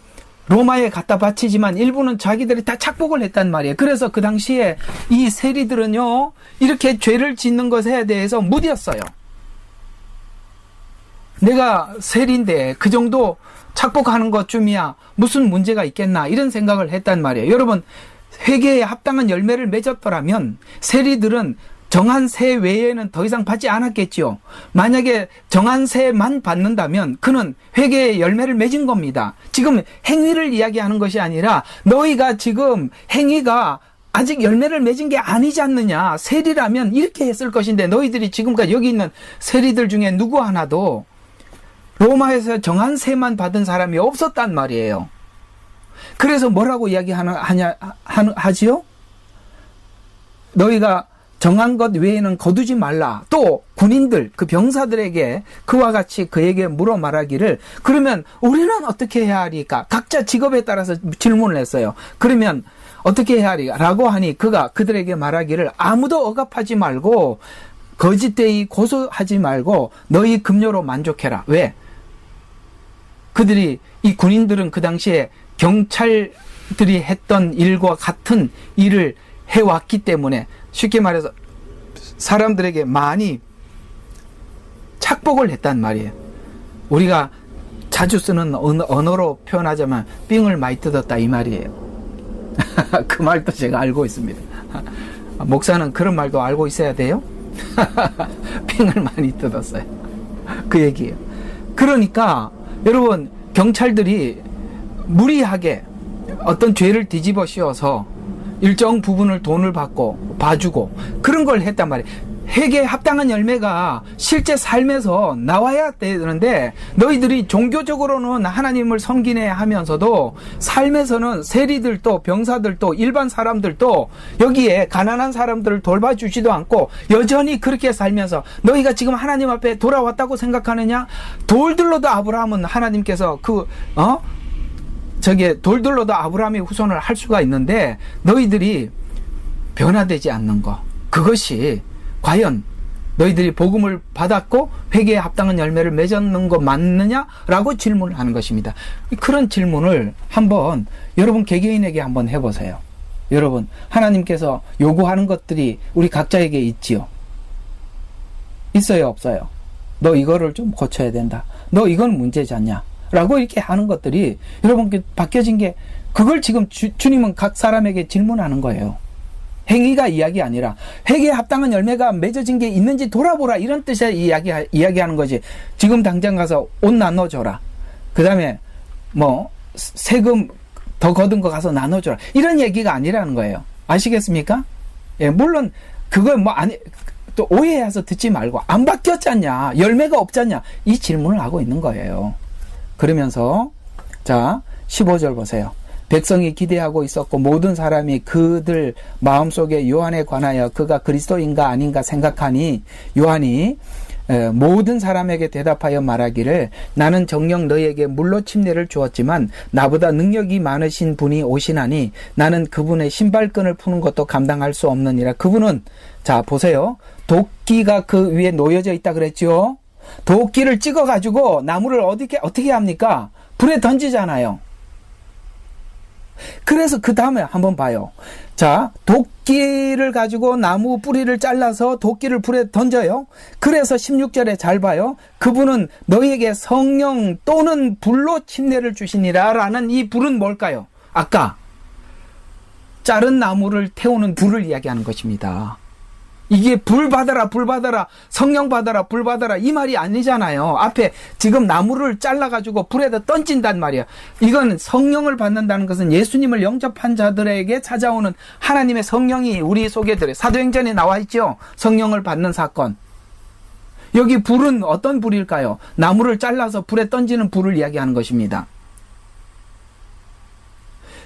로마에 갖다 바치지만 일부는 자기들이 다 착복을 했단 말이에요. 그래서 그 당시에 이 세리들은요, 이렇게 죄를 짓는 것에 대해서 무디었어요. 내가 세리인데 그 정도 착복하는 것쯤이야 무슨 문제가 있겠나, 이런 생각을 했단 말이에요. 여러분, 회개에 합당한 열매를 맺었더라면 세리들은 정한 새 외에는 더 이상 받지 않았겠지요. 만약에 정한 새만 받는다면 그는 회개의 열매를 맺은 겁니다. 지금 행위를 이야기하는 것이 아니라 너희가 지금 행위가 아직 열매를 맺은 게 아니지 않느냐. 세리라면 이렇게 했을 것인데 너희들이 지금까지 여기 있는 세리들 중에 누구 하나도 로마에서 정한 새만 받은 사람이 없었단 말이에요. 그래서 뭐라고 하지요? 너희가 정한 것 외에는 거두지 말라. 또 군인들, 그 병사들에게 그와 같이 그에게 물어 말하기를 그러면 우리는 어떻게 해야 하리까? 각자 직업에 따라서 질문을 했어요. 그러면 어떻게 해야 하리까? 라고 하니 그가 그들에게 말하기를 아무도 억압하지 말고 거짓되이 고소하지 말고 너희 급료로 만족해라. 왜? 그들이 이 군인들은 그 당시에 경찰들이 했던 일과 같은 일을 해왔기 때문에 쉽게 말해서 사람들에게 많이 착복을 했단 말이에요. 우리가 자주 쓰는 언어로 표현하자면 삥을 많이 뜯었다 이 말이에요. 그 말도 제가 알고 있습니다. 목사는 그런 말도 알고 있어야 돼요? 삥을 많이 뜯었어요. 그 얘기예요. 그러니까 여러분 경찰들이 무리하게 어떤 죄를 뒤집어 씌워서 일정 부분을 돈을 받고 봐주고 그런 걸 했단 말이에요. 회개에 합당한 열매가 실제 삶에서 나와야 되는데 너희들이 종교적으로는 하나님을 섬기네 하면서도 삶에서는 세리들도 병사들도 일반 사람들도 여기에 가난한 사람들을 돌봐주지도 않고 여전히 그렇게 살면서 너희가 지금 하나님 앞에 돌아왔다고 생각하느냐? 돌들로도 아브라함은 하나님께서 돌들로도 아브라함의 후손을 할 수가 있는데 너희들이 변화되지 않는 거, 그것이 과연 너희들이 복음을 받았고 회개에 합당한 열매를 맺었는 거 맞느냐라고 질문을 하는 것입니다. 그런 질문을 한번 여러분 개개인에게 한번 해보세요. 여러분 하나님께서 요구하는 것들이 우리 각자에게 있지요. 있어요, 없어요? 너 이거를 좀 고쳐야 된다. 너 이건 문제지 않냐? 라고 이렇게 하는 것들이 여러분께 바뀌어진 게 그걸 지금 주님은 각 사람에게 질문하는 거예요. 행위가 이야기 아니라 회개에 합당한 열매가 맺어진 게 있는지 돌아보라 이런 뜻의 이야기하는 거지. 지금 당장 가서 옷 나눠줘라. 그 다음에 세금 더 거둔 거 가서 나눠줘라. 이런 얘기가 아니라는 거예요. 아시겠습니까? 예, 물론 그걸 또 오해해서 듣지 말고 안 바뀌었잖냐, 열매가 없잖냐 이 질문을 하고 있는 거예요. 그러면서 자 15절 보세요. 백성이 기대하고 있었고 모든 사람이 그들 마음속에 요한에 관하여 그가 그리스도인가 아닌가 생각하니 요한이 모든 사람에게 대답하여 말하기를 나는 정녕 너희에게 물로 침례를 주었지만 나보다 능력이 많으신 분이 오시나니 나는 그분의 신발끈을 푸는 것도 감당할 수 없느니라. 그분은 자 보세요. 도끼가 그 위에 놓여져 있다 그랬죠. 도끼를 찍어가지고 나무를 어떻게 합니까? 불에 던지잖아요. 그래서 그 다음에 한번 봐요. 자, 도끼를 가지고 나무 뿌리를 잘라서 도끼를 불에 던져요. 그래서 16절에 잘 봐요. 그분은 너희에게 성령 또는 불로 침례를 주시니라 라는 이 불은 뭘까요? 아까 자른 나무를 태우는 불을 이야기하는 것입니다. 이게 불 받아라, 불 받아라, 성령 받아라, 불 받아라 이 말이 아니잖아요. 앞에 지금 나무를 잘라가지고 불에다 던진단 말이에요. 이건 성령을 받는다는 것은 예수님을 영접한 자들에게 찾아오는 하나님의 성령이 우리 속에 들어요. 사도행전에 나와 있죠. 성령을 받는 사건. 여기 불은 어떤 불일까요? 나무를 잘라서 불에 던지는 불을 이야기하는 것입니다.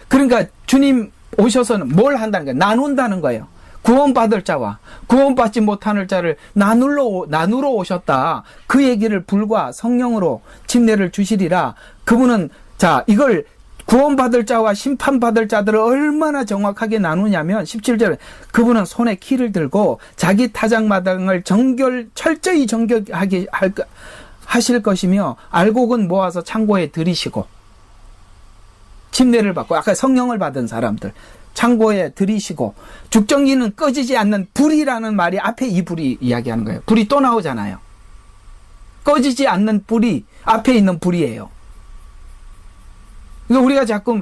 그러니까 주님 오셔서는 뭘 한다는 거예요? 나눈다는 거예요. 구원받을 자와 구원받지 못하는 자를 나누러 오셨다. 그 얘기를 불과 성령으로 침례를 주시리라. 그분은 자 이걸 구원받을 자와 심판받을 자들을 얼마나 정확하게 나누냐면 17절에 그분은 손에 키를 들고 자기 타작마당을 철저히 정결하게 하실 것이며 알곡은 모아서 창고에 들이시고 침례를 받고 아까 성령을 받은 사람들 창고에 들이시고 죽정기는 꺼지지 않는 불이라는 말이 앞에 이 불이 이야기하는 거예요. 불이 또 나오잖아요. 꺼지지 않는 불이 앞에 있는 불이에요. 그러니까 우리가 자꾸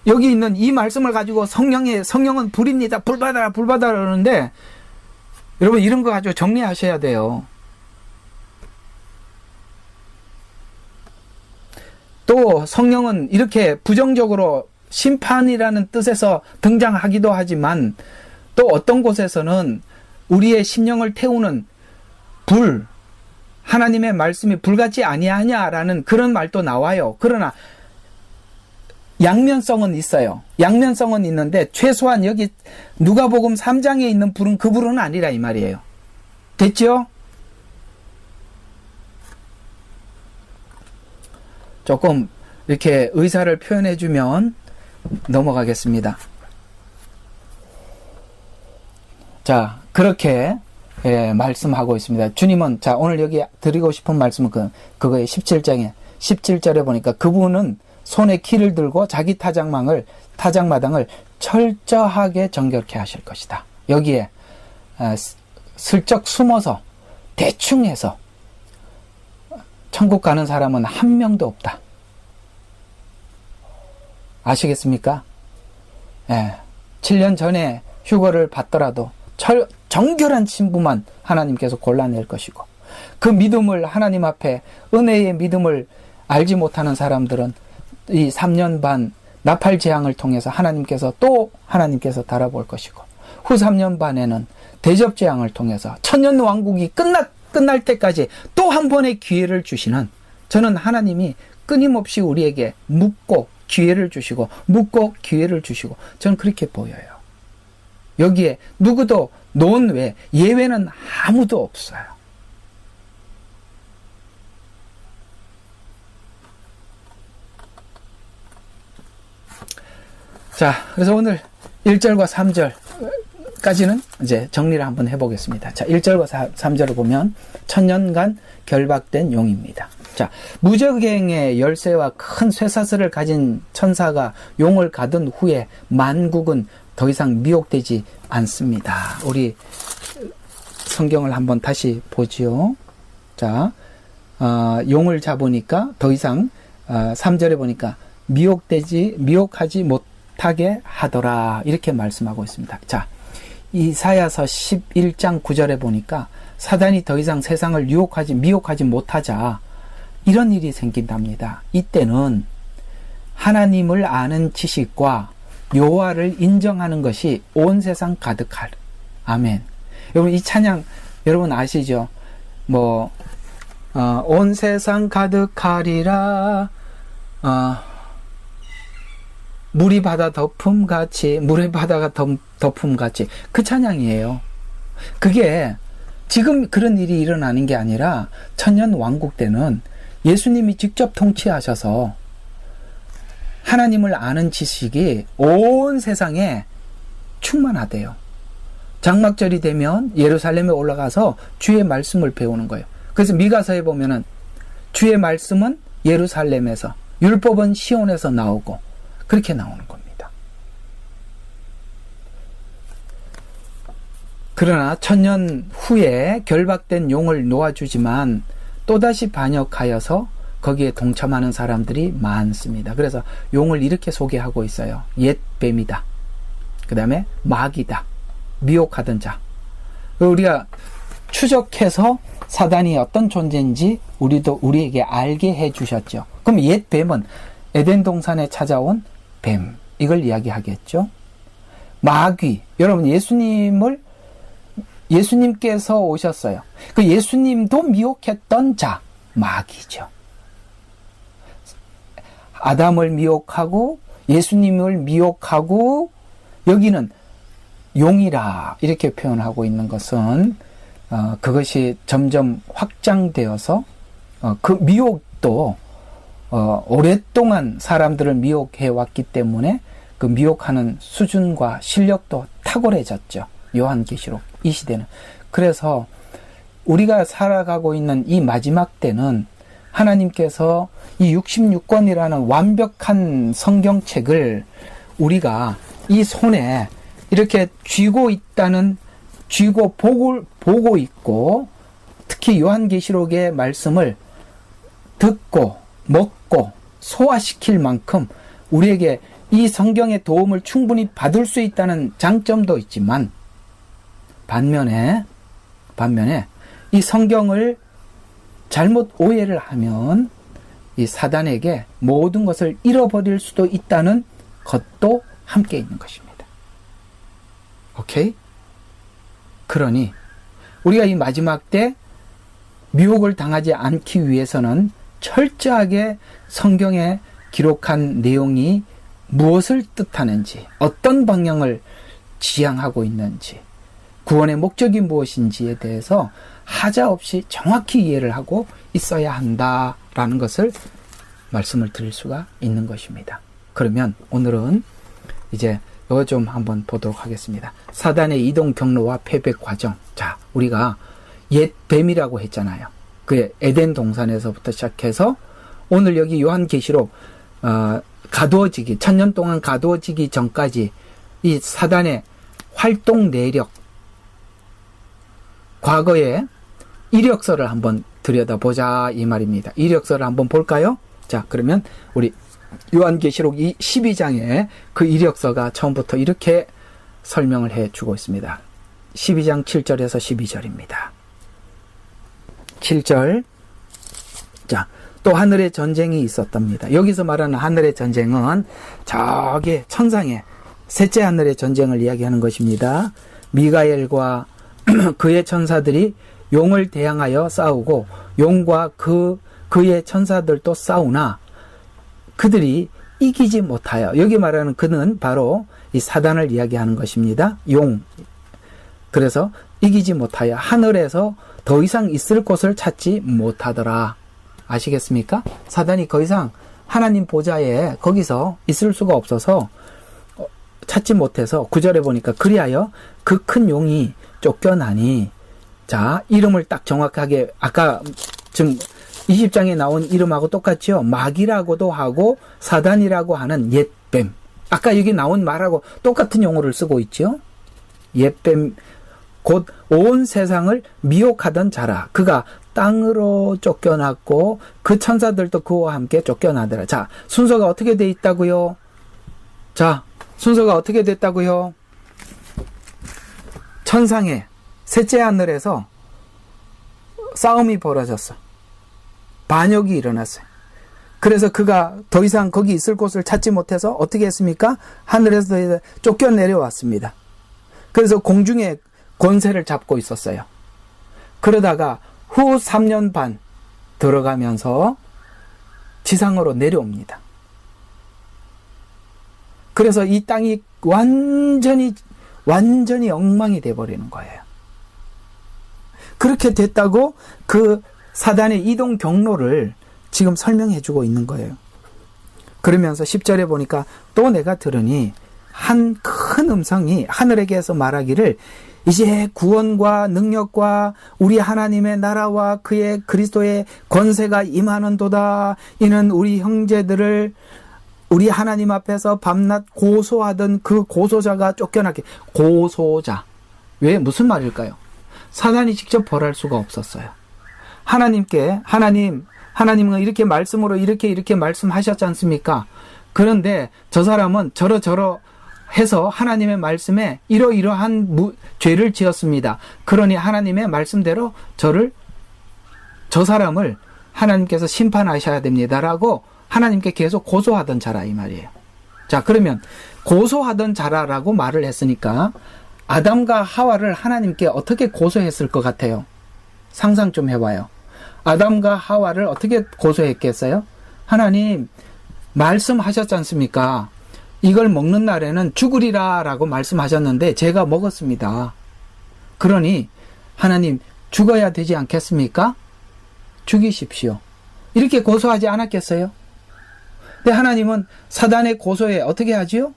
여기 있는 이 말씀을 가지고 성령은 불입니다. 불 받아라 불 받아라 그러는데 여러분 이런 거 가지고 정리하셔야 돼요. 또 성령은 이렇게 부정적으로 심판이라는 뜻에서 등장하기도 하지만 또 어떤 곳에서는 우리의 심령을 태우는 불, 하나님의 말씀이 불같지 아니하냐라는 그런 말도 나와요. 그러나 양면성은 있어요. 양면성은 있는데 최소한 여기 누가복음 3장에 있는 불은 그 불은 아니라 이 말이에요. 됐죠? 조금 이렇게 의사를 표현해 주면 넘어가겠습니다. 자, 그렇게 말씀하고 있습니다. 주님은 자, 오늘 여기 드리고 싶은 말씀은 그거에 17절에 보니까 그분은 손에 키를 들고 자기 타작마당을 철저하게 정결케 하실 것이다. 여기에 슬쩍 숨어서 대충 해서 천국 가는 사람은 한 명도 없다. 아시겠습니까? 7년 전에 휴거를 받더라도 정결한 신부만 하나님께서 골라낼 것이고, 그 믿음을 하나님 앞에 은혜의 믿음을 알지 못하는 사람들은 이 3년 반 나팔 재앙을 통해서 하나님께서 달아볼 것이고, 후 3년 반에는 대접 재앙을 통해서 천년 왕국이 끝날 때까지 또 한 번의 기회를 주시는, 저는 하나님이 끊임없이 우리에게 묻고 기회를 주시고 저는 그렇게 보여요. 여기에 누구도 논외, 예외는 아무도 없어요. 자, 그래서 오늘 1절과 3절까지는 이제 정리를 한번 해보겠습니다. 자, 1절과 3절을 보면 천년간 결박된 용입니다. 자, 무적행의 열쇠와 큰 쇠사슬을 가진 천사가 용을 가둔 후에 만국은 더 이상 미혹되지 않습니다. 우리 성경을 한번 다시 보지요. 자, 용을 잡으니까 더 이상 3절에 보니까 미혹하지 못하게 하더라, 이렇게 말씀하고 있습니다. 자, 이사야서 11장 9절에 보니까 사단이 더 이상 세상을 미혹하지 못하자 이런 일이 생긴답니다. 이때는 하나님을 아는 지식과 여호와를 인정하는 것이 온 세상 가득할. 아멘. 여러분 이 찬양 여러분 아시죠? 온 세상 가득하리라, 물의 바다가 덮음같이, 그 찬양이에요. 그게 지금 그런 일이 일어나는 게 아니라 천년 왕국 때는 예수님이 직접 통치하셔서 하나님을 아는 지식이 온 세상에 충만하대요. 장막절이 되면 예루살렘에 올라가서 주의 말씀을 배우는 거예요. 그래서 미가서에 보면은 주의 말씀은 예루살렘에서, 율법은 시온에서 나오고, 그렇게 나오는 겁니다. 그러나 천년 후에 결박된 용을 놓아주지만 또다시 반역하여서 거기에 동참하는 사람들이 많습니다. 그래서 용을 이렇게 소개하고 있어요. 옛 뱀이다. 그 다음에 마귀다. 미혹하던 자. 우리가 추적해서 사단이 어떤 존재인지 우리에게 알게 해주셨죠. 그럼 옛 뱀은 에덴 동산에 찾아온 뱀, 이걸 이야기하겠죠. 마귀, 여러분 예수님께서 오셨어요. 그 예수님도 미혹했던 자, 마귀죠. 아담을 미혹하고 예수님을 미혹하고, 여기는 용이라 이렇게 표현하고 있는 것은 그것이 점점 확장되어서 그 미혹도 오랫동안 사람들을 미혹해 왔기 때문에 그 미혹하는 수준과 실력도 탁월해졌죠. 요한계시록 이 시대는. 그래서 우리가 살아가고 있는 이 마지막 때는 하나님께서 이 66권이라는 완벽한 성경책을 우리가 이 손에 이렇게 쥐고 보고 있고, 특히 요한계시록의 말씀을 듣고 먹고 소화시킬 만큼 우리에게 이 성경의 도움을 충분히 받을 수 있다는 장점도 있지만, 반면에 반면에 이 성경을 잘못 오해를 하면 이 사단에게 모든 것을 잃어버릴 수도 있다는 것도 함께 있는 것입니다. 오케이? 그러니 우리가 이 마지막 때 미혹을 당하지 않기 위해서는 철저하게 성경에 기록한 내용이 무엇을 뜻하는지, 어떤 방향을 지향하고 있는지, 구원의 목적이 무엇인지에 대해서 하자없이 정확히 이해를 하고 있어야 한다라는 것을 말씀을 드릴 수가 있는 것입니다. 그러면 오늘은 이제 이거 좀 한번 보도록 하겠습니다. 사단의 이동 경로와 패배 과정. 자, 우리가 옛 뱀이라고 했잖아요. 그 에덴 동산에서부터 시작해서 오늘 여기 요한계시록 가두어지기, 1000년 동안 가두어지기 전까지 이 사단의 활동 내력, 과거의 이력서를 한번 들여다보자 이 말입니다. 이력서를 한번 볼까요? 자, 그러면 우리 요한계시록 12장에 그 이력서가 처음부터 이렇게 설명을 해주고 있습니다. 12장 7절에서 12절입니다. 7절. 자, 또 하늘의 전쟁이 있었답니다. 여기서 말하는 하늘의 전쟁은 저기 천상의 셋째 하늘의 전쟁을 이야기하는 것입니다. 미가엘과 그의 천사들이 용을 대항하여 싸우고 용과 그의 천사들도 싸우나 그들이 이기지 못하여, 여기 말하는 그는 바로 이 사단을 이야기하는 것입니다. 용. 그래서 이기지 못하여 하늘에서 더 이상 있을 곳을 찾지 못하더라. 아시겠습니까? 사단이 더 이상 하나님 보좌에 거기서 있을 수가 없어서 찾지 못해서 9절에 보니까 그리하여 그 큰 용이 쫓겨나니, 자, 이름을 딱 정확하게 아까 지금 20장에 나온 이름하고 똑같죠? 마귀라고도 하고 사단이라고 하는 옛뱀. 아까 여기 나온 말하고 똑같은 용어를 쓰고 있죠? 옛뱀, 곧 온 세상을 미혹하던 자라. 그가 땅으로 쫓겨났고 그 천사들도 그와 함께 쫓겨나더라. 자, 순서가 어떻게 돼 있다고요? 자, 순서가 어떻게 됐다고요? 천상의 셋째 하늘에서 싸움이 벌어졌어. 반역이 일어났어요. 그래서 그가 더 이상 거기 있을 곳을 찾지 못해서 어떻게 했습니까? 하늘에서 쫓겨내려왔습니다. 그래서 공중에 권세를 잡고 있었어요. 그러다가 후 3년 반 들어가면서 지상으로 내려옵니다. 그래서 이 땅이 완전히 엉망이 돼버리는 거예요. 그렇게 됐다고 그 사단의 이동 경로를 지금 설명해주고 있는 거예요. 그러면서 10절에 보니까 또 내가 들으니 한 큰 음성이 하늘에게서 말하기를 이제 구원과 능력과 우리 하나님의 나라와 그의 그리스도의 권세가 임하는도다. 이는 우리 형제들을 우리 하나님 앞에서 밤낮 고소하던 그 고소자가 쫓겨나게. 고소자. 왜? 무슨 말일까요? 사단이 직접 벌할 수가 없었어요. 하나님은 이렇게 말씀으로 이렇게 말씀하셨지 않습니까? 그런데 저 사람은 저러 해서 하나님의 말씀에 이러이러한 죄를 지었습니다. 그러니 하나님의 말씀대로 저 사람을 하나님께서 심판하셔야 됩니다라고 하나님께 계속 고소하던 자라 이 말이에요. 자, 그러면 고소하던 자라라고 말을 했으니까 아담과 하와를 하나님께 어떻게 고소했을 것 같아요? 상상 좀 해봐요. 아담과 하와를 어떻게 고소했겠어요? 하나님 말씀하셨지 않습니까? 이걸 먹는 날에는 죽으리라 라고 말씀하셨는데 제가 먹었습니다. 그러니 하나님 죽어야 되지 않겠습니까? 죽이십시오. 이렇게 고소하지 않았겠어요? 근데 하나님은 사단의 고소에 어떻게 하지요?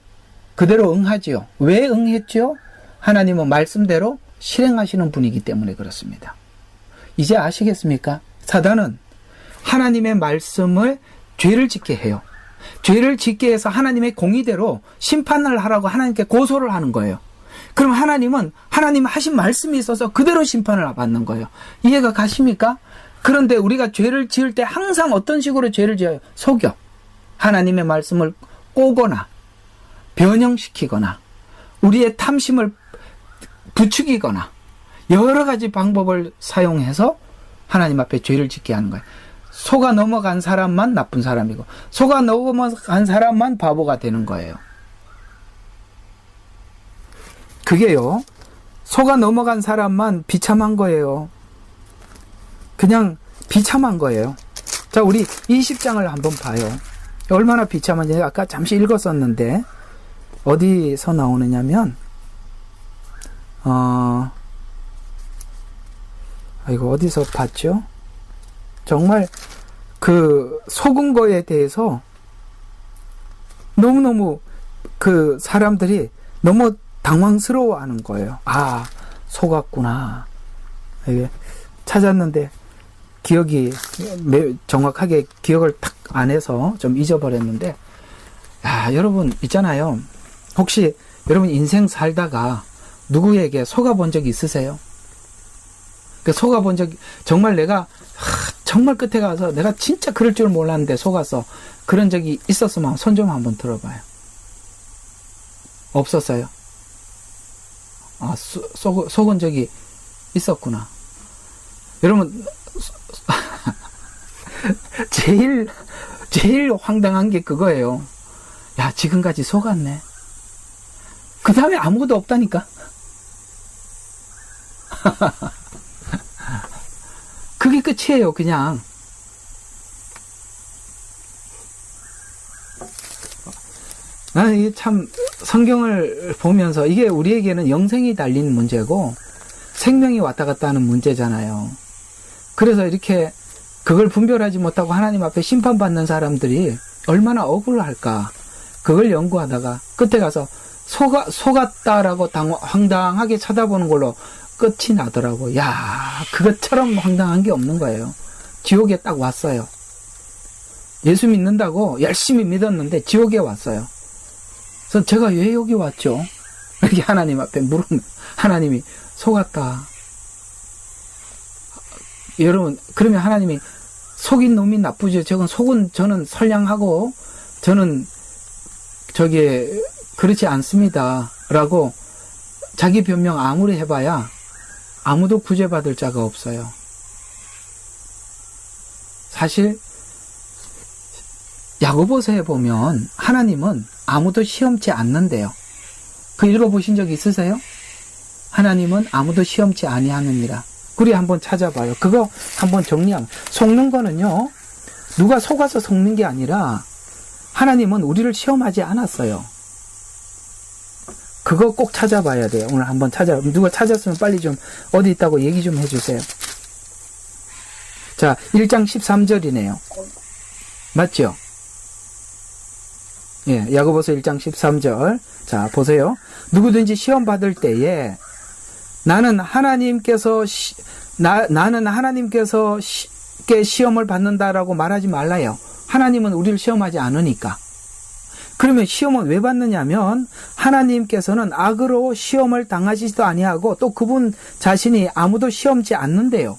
그대로 응하지요. 왜 응했지요? 하나님은 말씀대로 실행하시는 분이기 때문에 그렇습니다. 이제 아시겠습니까? 사단은 하나님의 말씀을 죄를 짓게 해요. 죄를 짓게 해서 하나님의 공의대로 심판을 하라고 하나님께 고소를 하는 거예요. 그럼 하나님은 하나님 하신 말씀이 있어서 그대로 심판을 받는 거예요. 이해가 가십니까? 그런데 우리가 죄를 지을 때 항상 어떤 식으로 죄를 지어요? 속여. 하나님의 말씀을 꼬거나 변형시키거나 우리의 탐심을 부추기거나 여러 가지 방법을 사용해서 하나님 앞에 죄를 짓게 하는 거예요. 속아 넘어간 사람만 나쁜 사람이고 속아 넘어간 사람만 바보가 되는 거예요. 그게요, 속아 넘어간 사람만 비참한 거예요. 그냥 비참한 거예요. 자, 우리 20장을 한번 봐요. 얼마나 비참한지 아까 잠시 읽었었는데 어디서 나오느냐면 이거 어디서 봤죠? 정말 그 속은 거에 대해서 너무너무 그 사람들이 너무 당황스러워하는 거예요. 아, 속았구나. 이게 찾았는데 기억이 정확하게 기억을 탁 안 해서 좀 잊어버렸는데, 여러분 있잖아요. 혹시 여러분 인생 살다가 누구에게 속아본 적 있으세요? 속아본 적, 정말 내가 정말 끝에 가서 내가 진짜 그럴 줄 몰랐는데 속아서 그런 적이 있었으면 손 좀 한번 들어봐요. 없었어요? 속은 적이 있었구나. 여러분 제일 황당한 게 그거예요. 야, 지금까지 속았네. 그 다음에 아무것도 없다니까. 그게 끝이에요, 그냥. 나는 이게 참 성경을 보면서 이게 우리에게는 영생이 달린 문제고 생명이 왔다 갔다 하는 문제잖아요. 그래서 이렇게 그걸 분별하지 못하고 하나님 앞에 심판받는 사람들이 얼마나 억울할까. 그걸 연구하다가 끝에 가서 속았다라고 황당하게 쳐다보는 걸로 끝이 나더라고. 야, 그것처럼 황당한 게 없는 거예요. 지옥에 딱 왔어요. 예수 믿는다고 열심히 믿었는데 지옥에 왔어요. 그래서 제가 왜 여기 왔죠? 이렇게 하나님 앞에 물으면 하나님이 속았다. 여러분, 그러면 하나님이 속인 놈이 나쁘죠. 저는 선량하고 저는 그렇지 않습니다. 라고 자기 변명 아무리 해봐야 아무도 구제받을 자가 없어요. 사실 야고보서에 보면 하나님은 아무도 시험치 않는데요. 그 읽어보신 적 있으세요? 하나님은 아무도 시험치 아니하느니라. 우리 한번 찾아봐요. 그거 한번 정리하면, 속는 거는요, 누가 속아서 속는 게 아니라 하나님은 우리를 시험하지 않았어요. 그거 꼭 찾아봐야 돼요. 오늘 한번 누가 찾았으면 빨리 좀 어디 있다고 얘기 좀 해주세요. 자, 1장 13절이네요. 맞죠? 예, 야고보서 1장 13절. 자, 보세요. 누구든지 시험 받을 때에 나는 하나님께서 시험을 받는다라고 말하지 말라요. 하나님은 우리를 시험하지 않으니까. 그러면 시험은 왜 받느냐면 하나님께서는 악으로 시험을 당하시지도 아니하고 또 그분 자신이 아무도 시험지 않는데요.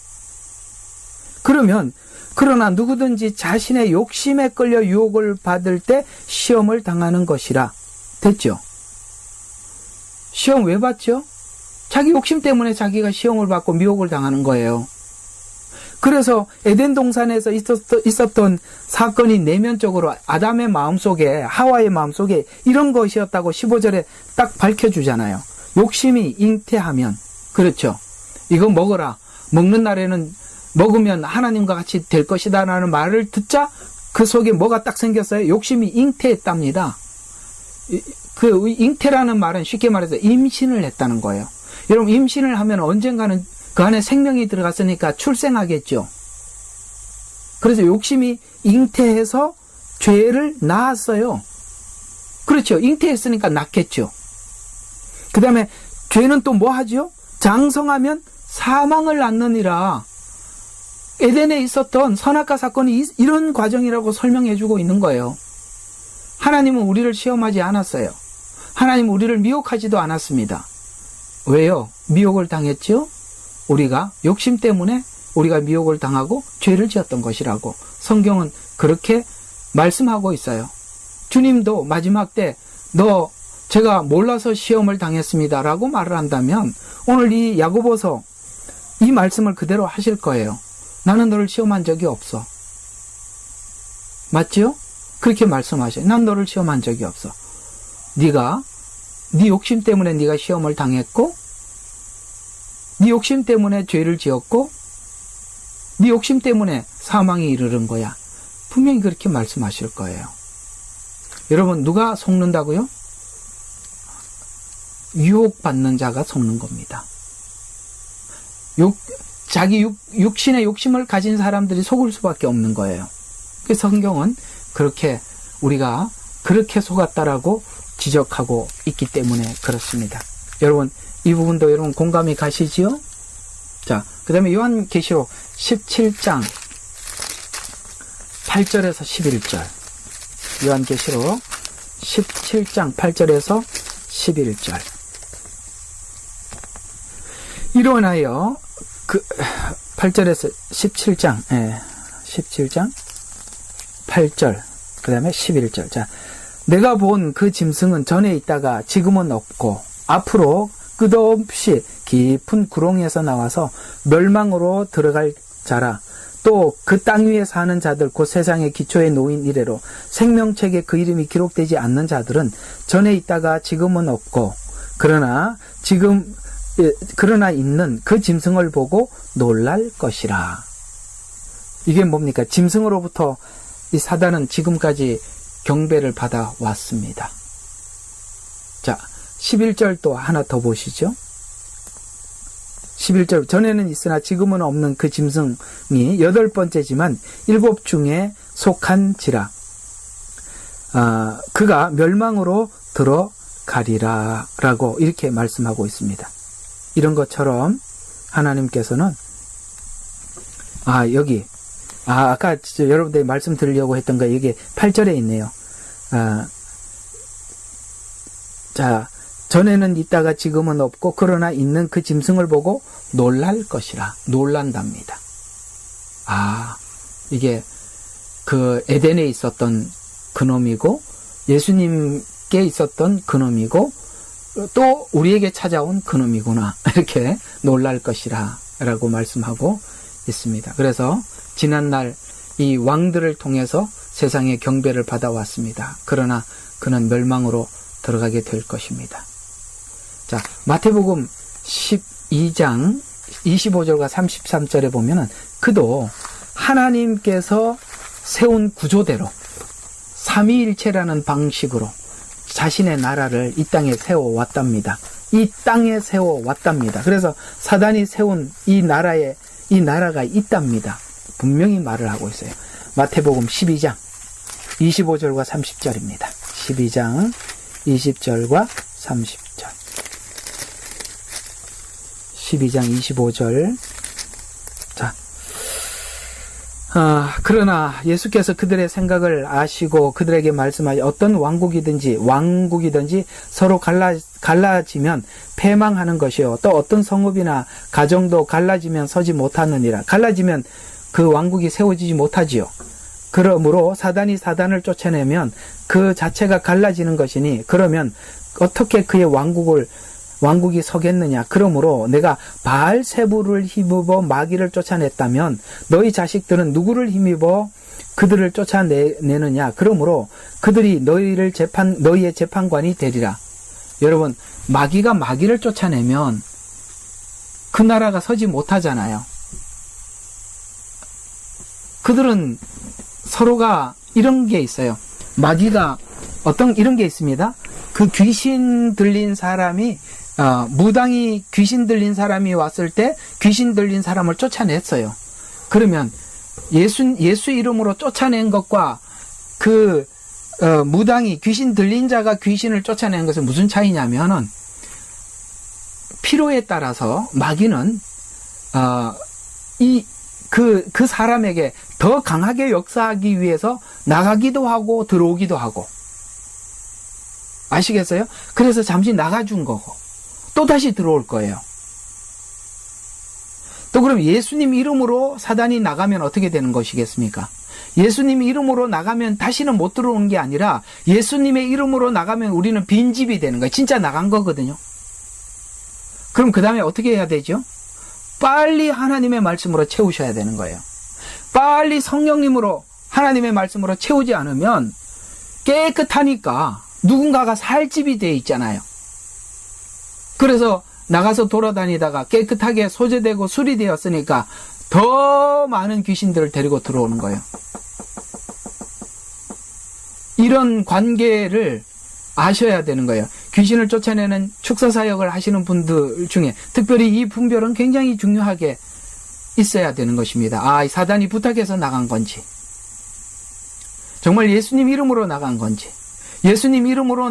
그러나 누구든지 자신의 욕심에 끌려 유혹을 받을 때 시험을 당하는 것이라. 됐죠? 시험 왜 받죠? 자기 욕심 때문에 자기가 시험을 받고 미혹을 당하는 거예요. 그래서 에덴 동산에서 있었던 사건이 내면적으로 아담의 마음속에, 하와의 마음속에 이런 것이었다고 15절에 딱 밝혀주잖아요. 욕심이 잉태하면, 그렇죠. 이거 먹어라. 먹는 날에는 먹으면 하나님과 같이 될 것이다 라는 말을 듣자 그 속에 뭐가 딱 생겼어요? 욕심이 잉태했답니다. 그 잉태라는 말은 쉽게 말해서 임신을 했다는 거예요. 여러분, 임신을 하면 언젠가는 그 안에 생명이 들어갔으니까 출생하겠죠. 그래서 욕심이 잉태해서 죄를 낳았어요. 그렇죠. 잉태했으니까 낳겠죠. 그 다음에 죄는 또 뭐 하죠? 장성하면 사망을 낳느니라. 에덴에 있었던 선악과 사건이 이런 과정이라고 설명해주고 있는 거예요. 하나님은 우리를 시험하지 않았어요. 하나님은 우리를 미혹하지도 않았습니다. 왜요? 미혹을 당했죠? 우리가 욕심 때문에 우리가 미혹을 당하고 죄를 지었던 것이라고 성경은 그렇게 말씀하고 있어요. 주님도 마지막 때 제가 몰라서 시험을 당했습니다 라고 말을 한다면 오늘 이 야고보서 이 말씀을 그대로 하실 거예요. 나는 너를 시험한 적이 없어. 맞지요? 그렇게 말씀하셔요. 난 너를 시험한 적이 없어. 네가 네 욕심 때문에 네가 시험을 당했고, 네 욕심 때문에 죄를 지었고, 네 욕심 때문에 사망에 이르는 거야. 분명히 그렇게 말씀하실 거예요. 여러분, 누가 속는다고요? 유혹받는 자가 속는 겁니다. 자기 육신의 욕심을 가진 사람들이 속을 수밖에 없는 거예요. 그래서 성경은 그렇게 우리가 그렇게 속았다라고 지적하고 있기 때문에 그렇습니다. 여러분, 이 부분도 여러분 공감이 가시지요? 자, 그 다음에 요한계시록 17장 8절에서 11절. 요한계시록 17장 8절에서 11절. 이로하여 8절에서 17장, 17장 8절, 그 다음에 11절. 자, 내가 본 그 짐승은 전에 있다가 지금은 없고 앞으로 끝없이 깊은 구렁에서 나와서 멸망으로 들어갈 자라. 또 그 땅 위에 사는 자들 곧 세상의 기초에 놓인 이래로 생명책에 그 이름이 기록되지 않는 자들은 전에 있다가 지금은 없고 그러나 있는 그 짐승을 보고 놀랄 것이라. 이게 뭡니까? 짐승으로부터 이 사단은 지금까지 경배를 받아 왔습니다. 자, 11절 또 하나 더 보시죠. 11절, 전에는 있으나 지금은 없는 그 짐승이 8번째지만 7 중에 속한지라. 그가 멸망으로 들어가리라 라고 이렇게 말씀하고 있습니다. 이런 것처럼 하나님께서는 아까 여러분들이 말씀드리려고 했던 거 이게 8절에 있네요. 자, 전에는 있다가 지금은 없고 그러나 있는 그 짐승을 보고 놀랄 것이라. 놀란답니다. 이게 그 에덴에 있었던 그놈이고 예수님께 있었던 그놈이고 또 우리에게 찾아온 그놈이구나. 이렇게 놀랄 것이라 라고 말씀하고 있습니다. 그래서 지난날 이 왕들을 통해서 세상의 경배를 받아왔습니다. 그러나 그는 멸망으로 들어가게 될 것입니다. 자, 마태복음 12장 25절과 33절에 보면은 그도 하나님께서 세운 구조대로 삼위일체라는 방식으로 자신의 나라를 이 땅에 세워왔답니다. 이 땅에 세워왔답니다. 그래서 사단이 세운 이 나라가 있답니다. 분명히 말을 하고 있어요. 마태복음 12장 25절과 30절입니다. 12장 20절과 30절. 12장 25절. 자, 그러나 예수께서 그들의 생각을 아시고 그들에게 말씀하여 어떤 왕국이든지 서로 갈라지면 패망하는 것이요 또 어떤 성읍이나 가정도 갈라지면 서지 못하느니라. 갈라지면 그 왕국이 세워지지 못하지요. 그러므로 사단이 사단을 쫓아내면 그 자체가 갈라지는 것이니 그러면 어떻게 그의 왕국이 서겠느냐. 그러므로 내가 바알세부를 힘입어 마귀를 쫓아냈다면 너희 자식들은 누구를 힘입어 그들을 쫓아내느냐. 그러므로 그들이 너희의 재판관이 되리라. 여러분, 마귀가 마귀를 쫓아내면 그 나라가 서지 못하잖아요. 그들은 서로가 이런 게 있어요. 마귀가 이런 게 있습니다. 그 귀신 들린 사람이 무당이 귀신 들린 사람이 왔을 때 귀신 들린 사람을 쫓아냈어요. 그러면 예수 이름으로 쫓아낸 것과 그 무당이 귀신 들린 자가 귀신을 쫓아낸 것은 무슨 차이냐면은 필요에 따라서 마귀는 그 사람에게 더 강하게 역사하기 위해서 나가기도 하고 들어오기도 하고. 아시겠어요? 그래서 잠시 나가준 거고 또 다시 들어올 거예요. 또 그럼 예수님 이름으로 사단이 나가면 어떻게 되는 것이겠습니까? 예수님 이름으로 나가면 다시는 못 들어오는 게 아니라 예수님의 이름으로 나가면 우리는 빈집이 되는 거예요. 진짜 나간 거거든요. 그럼 그 다음에 어떻게 해야 되죠? 빨리 하나님의 말씀으로 채우셔야 되는 거예요. 빨리 성령님으로 하나님의 말씀으로 채우지 않으면 깨끗하니까 누군가가 살 집이 돼 있잖아요. 그래서 나가서 돌아다니다가 깨끗하게 소재되고 수리되었으니까 더 많은 귀신들을 데리고 들어오는 거예요. 이런 관계를 아셔야 되는 거예요. 귀신을 쫓아내는 축사사역을 하시는 분들 중에 특별히 이 분별은 굉장히 중요하게 있어야 되는 것입니다. 아, 사단이 부탁해서 나간 건지, 정말 예수님 이름으로 나간 건지, 예수님 이름으로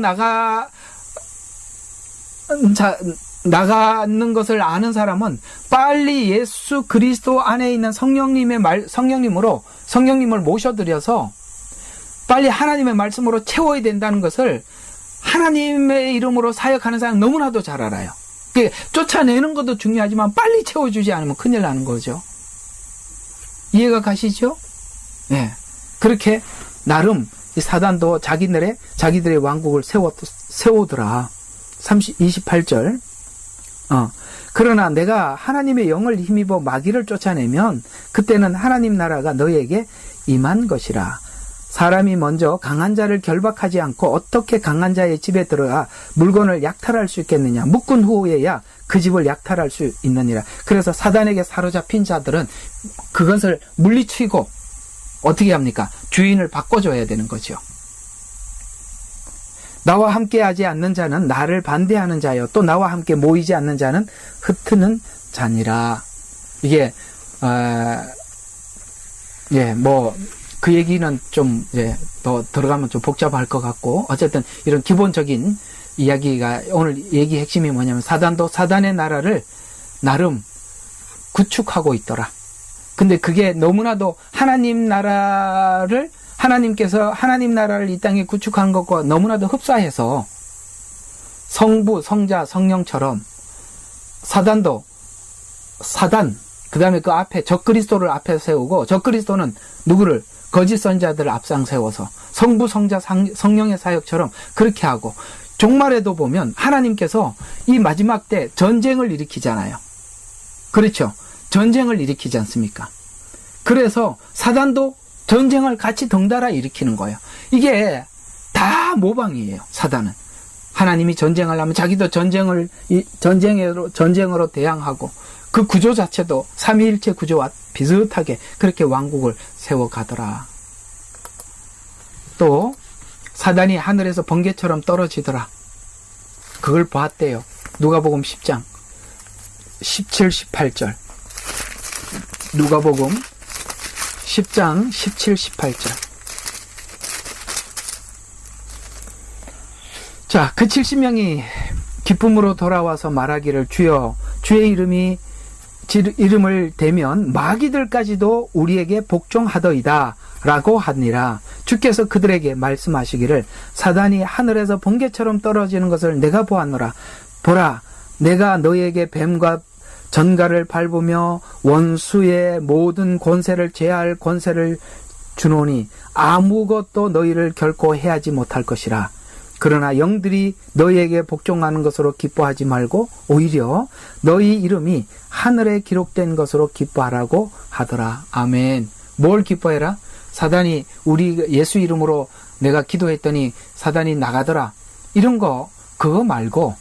나가는 것을 아는 사람은 빨리 예수 그리스도 안에 있는 성령님을 모셔드려서 빨리 하나님의 말씀으로 채워야 된다는 것을 하나님의 이름으로 사역하는 사람 너무나도 잘 알아요. 쫓아내는 것도 중요하지만 빨리 채워주지 않으면 큰일 나는 거죠. 이해가 가시죠? 네. 그렇게 나름 사단도 자기들의 왕국을 세우더라. 28절. 그러나 내가 하나님의 영을 힘입어 마귀를 쫓아내면 그때는 하나님 나라가 너희에게 임한 것이라. 사람이 먼저 강한 자를 결박하지 않고 어떻게 강한 자의 집에 들어가 물건을 약탈할 수 있겠느냐. 묶은 후에야 그 집을 약탈할 수 있느니라. 그래서 사단에게 사로잡힌 자들은 그것을 물리치고 어떻게 합니까? 주인을 바꿔줘야 되는 거죠. 나와 함께 하지 않는 자는 나를 반대하는 자요, 또 나와 함께 모이지 않는 자는 흩트는 자니라. 이게 그 얘기는 좀 더 들어가면 좀 복잡할 것 같고, 어쨌든 이런 기본적인 이야기가 오늘 얘기 핵심이 뭐냐면, 사단도 사단의 나라를 나름 구축하고 있더라. 근데 그게 너무나도 하나님께서 하나님 나라를 이 땅에 구축한 것과 너무나도 흡사해서 성부, 성자, 성령처럼 사단, 그 다음에 그 앞에 적그리스도를 앞에 세우고, 적그리스도는 누구를? 거짓 선자들을 앞장 세워서 성부, 성자, 성령의 사역처럼 그렇게 하고, 종말에도 보면 하나님께서 이 마지막 때 전쟁을 일으키잖아요. 그렇죠? 전쟁을 일으키지 않습니까? 그래서 사단도 전쟁을 같이 덩달아 일으키는 거예요. 이게 다 모방이에요. 사단은 하나님이 전쟁을 하면 자기도 전쟁으로 대항하고, 그 구조 자체도 삼위일체 구조와 비슷하게 그렇게 왕국을 세워가더라. 또 사단이 하늘에서 번개처럼 떨어지더라. 그걸 보았대요. 누가복음 10장 17, 18절. 누가복음 10장 17, 18절. 자, 그 70명이 기쁨으로 돌아와서 말하기를, 주여, 주의 이름을 대면 마귀들까지도 우리에게 복종하더이다 라고 하니라. 주께서 그들에게 말씀하시기를, 사단이 하늘에서 번개처럼 떨어지는 것을 내가 보았노라. 보라, 내가 너희에게 뱀과 전갈을 밟으며 원수의 모든 권세를 제할 권세를 주노니 아무것도 너희를 결코 해하지 못할 것이라. 그러나 영들이 너희에게 복종하는 것으로 기뻐하지 말고 오히려 너희 이름이 하늘에 기록된 것으로 기뻐하라고 하더라. 아멘. 뭘 기뻐해라? 사단이 예수 이름으로 내가 기도했더니 사단이 나가더라. 이런 거, 그거 말고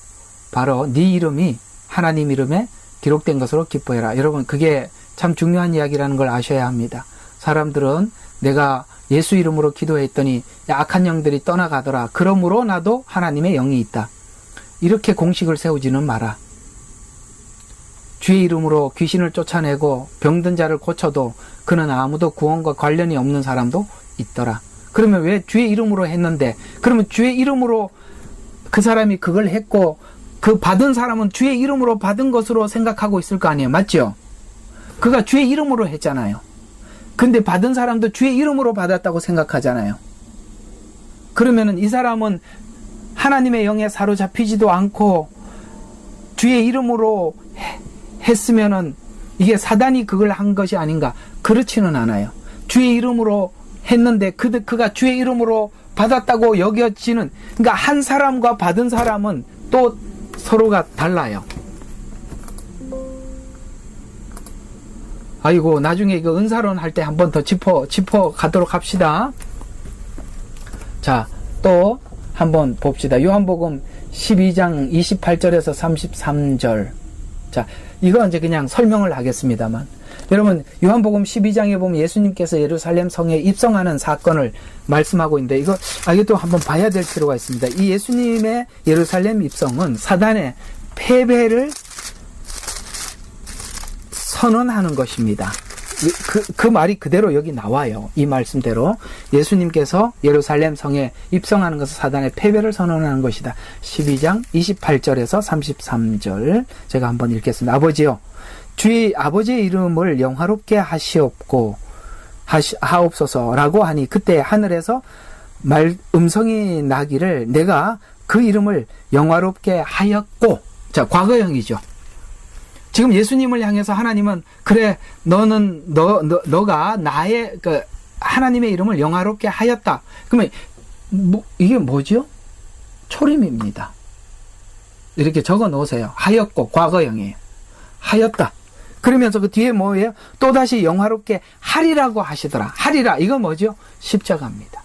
바로 네 이름이 하나님 이름에 기록된 것으로 기뻐해라. 여러분, 그게 참 중요한 이야기라는 걸 아셔야 합니다. 사람들은 내가 예수 이름으로 기도했더니 악한 영들이 떠나가더라. 그러므로 나도 하나님의 영이 있다. 이렇게 공식을 세우지는 마라. 주의 이름으로 귀신을 쫓아내고 병든 자를 고쳐도 그는 아무도 구원과 관련이 없는 사람도 있더라. 그러면 왜 주의 이름으로 했는데, 그러면 주의 이름으로 그 사람이 그걸 했고 그 받은 사람은 주의 이름으로 받은 것으로 생각하고 있을 거 아니에요. 맞죠? 그가 주의 이름으로 했잖아요. 근데 받은 사람도 주의 이름으로 받았다고 생각하잖아요. 그러면은 이 사람은 하나님의 영에 사로잡히지도 않고 주의 이름으로 했으면은 이게 사단이 그걸 한 것이 아닌가? 그렇지는 않아요. 주의 이름으로 했는데 그가 주의 이름으로 받았다고 여겨지는, 그러니까 한 사람과 받은 사람은 또 서로가 달라요. 아이고, 나중에 이거 은사론 할 때 한 번 더 짚어 가도록 합시다. 자, 또 한번 봅시다. 요한복음 12장 28절에서 33절. 자, 이거 이제 그냥 설명을 하겠습니다만. 여러분, 요한복음 12장에 보면 예수님께서 예루살렘 성에 입성하는 사건을 말씀하고 있는데, 이것도 한번 봐야 될 필요가 있습니다. 이 예수님의 예루살렘 입성은 사단의 패배를 선언하는 것입니다. 그 말이 그대로 여기 나와요. 이 말씀대로 예수님께서 예루살렘 성에 입성하는 것은 사단의 패배를 선언하는 것이다. 12장 28절에서 33절 제가 한번 읽겠습니다. 아버지여, 주의 아버지의 이름을 영화롭게 하옵소서라고 하니 그때 하늘에서 음성이 나기를 내가 그 이름을 영화롭게 하였고. 자, 과거형이죠. 지금 예수님을 향해서 하나님은 그래, 너가 나의 하나님의 이름을 영화롭게 하였다. 그러면 이게 뭐죠? 초림입니다. 이렇게 적어 놓으세요. 하였고 과거형이에요. 하였다. 그러면서 그 뒤에 뭐예요? 또다시 영화롭게 하리라고 하시더라. 하리라. 이건 뭐죠? 십자가입니다.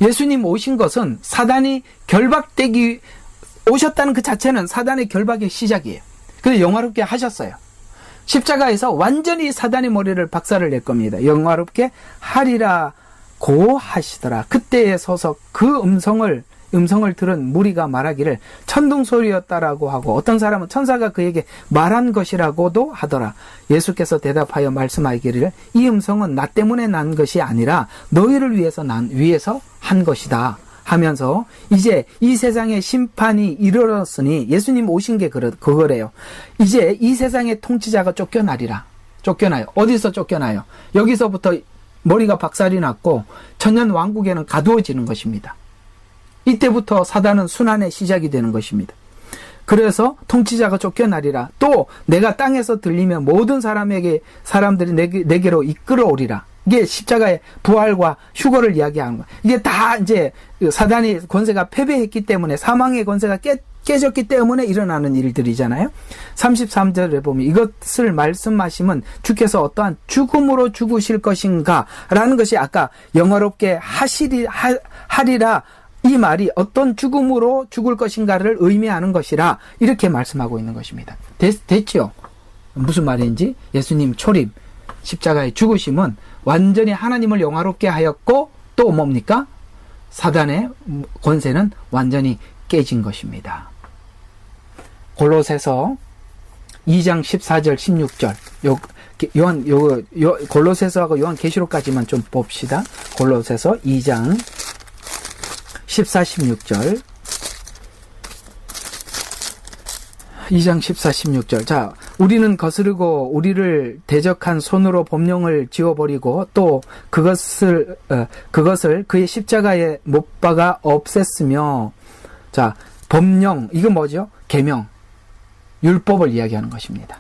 예수님 오신 것은 사단이 결박되기 오셨다는 그 자체는 사단의 결박의 시작이에요. 그래서 영화롭게 하셨어요. 십자가에서 완전히 사단의 머리를 박살을 낼 겁니다. 영화롭게 하리라고 하시더라. 그때에 서서 그 음성을 들은 무리가 말하기를 천둥 소리였다라고 하고, 어떤 사람은 천사가 그에게 말한 것이라고도 하더라. 예수께서 대답하여 말씀하기를 이 음성은 나 때문에 난 것이 아니라 너희를 위해서 한 것이다 하면서 이제 이 세상의 심판이 이르렀으니, 예수님 오신 게 그거래요. 이제 이 세상의 통치자가 쫓겨나요. 어디서 쫓겨나요? 여기서부터 머리가 박살이 났고 천년 왕국에는 가두어지는 것입니다. 이때부터 사단은 순환의 시작이 되는 것입니다. 그래서 통치자가 쫓겨나리라. 또 내가 땅에서 들리면 모든 사람들이 내게로 이끌어오리라. 이게 십자가의 부활과 휴거를 이야기하는 거예요. 이게 다 이제 사단이 권세가 패배했기 때문에, 사망의 권세가 깨졌기 때문에 일어나는 일들이잖아요. 33절에 보면 이것을 말씀하시면 주께서 어떠한 죽음으로 죽으실 것인가 라는 것이 아까 영화롭게 하리라, 이 말이 어떤 죽음으로 죽을 것인가를 의미하는 것이라 이렇게 말씀하고 있는 것입니다. 됐죠? 무슨 말인지? 예수님 초림, 십자가의 죽으심은 완전히 하나님을 영화롭게 하였고, 또 뭡니까? 사단의 권세는 완전히 깨진 것입니다. 골로새서 2장 14절 16절 골로새서하고 요한계시록까지만 좀 봅시다. 골로새서 2장 14, 16절 2장 14, 16절. 자, 우리는 거스르고 우리를 대적한 손으로 법령을 지워버리고 또 그것을 그의 십자가에 못 박아 없앴으며. 자, 법령, 이건 뭐죠? 계명, 율법을 이야기하는 것입니다.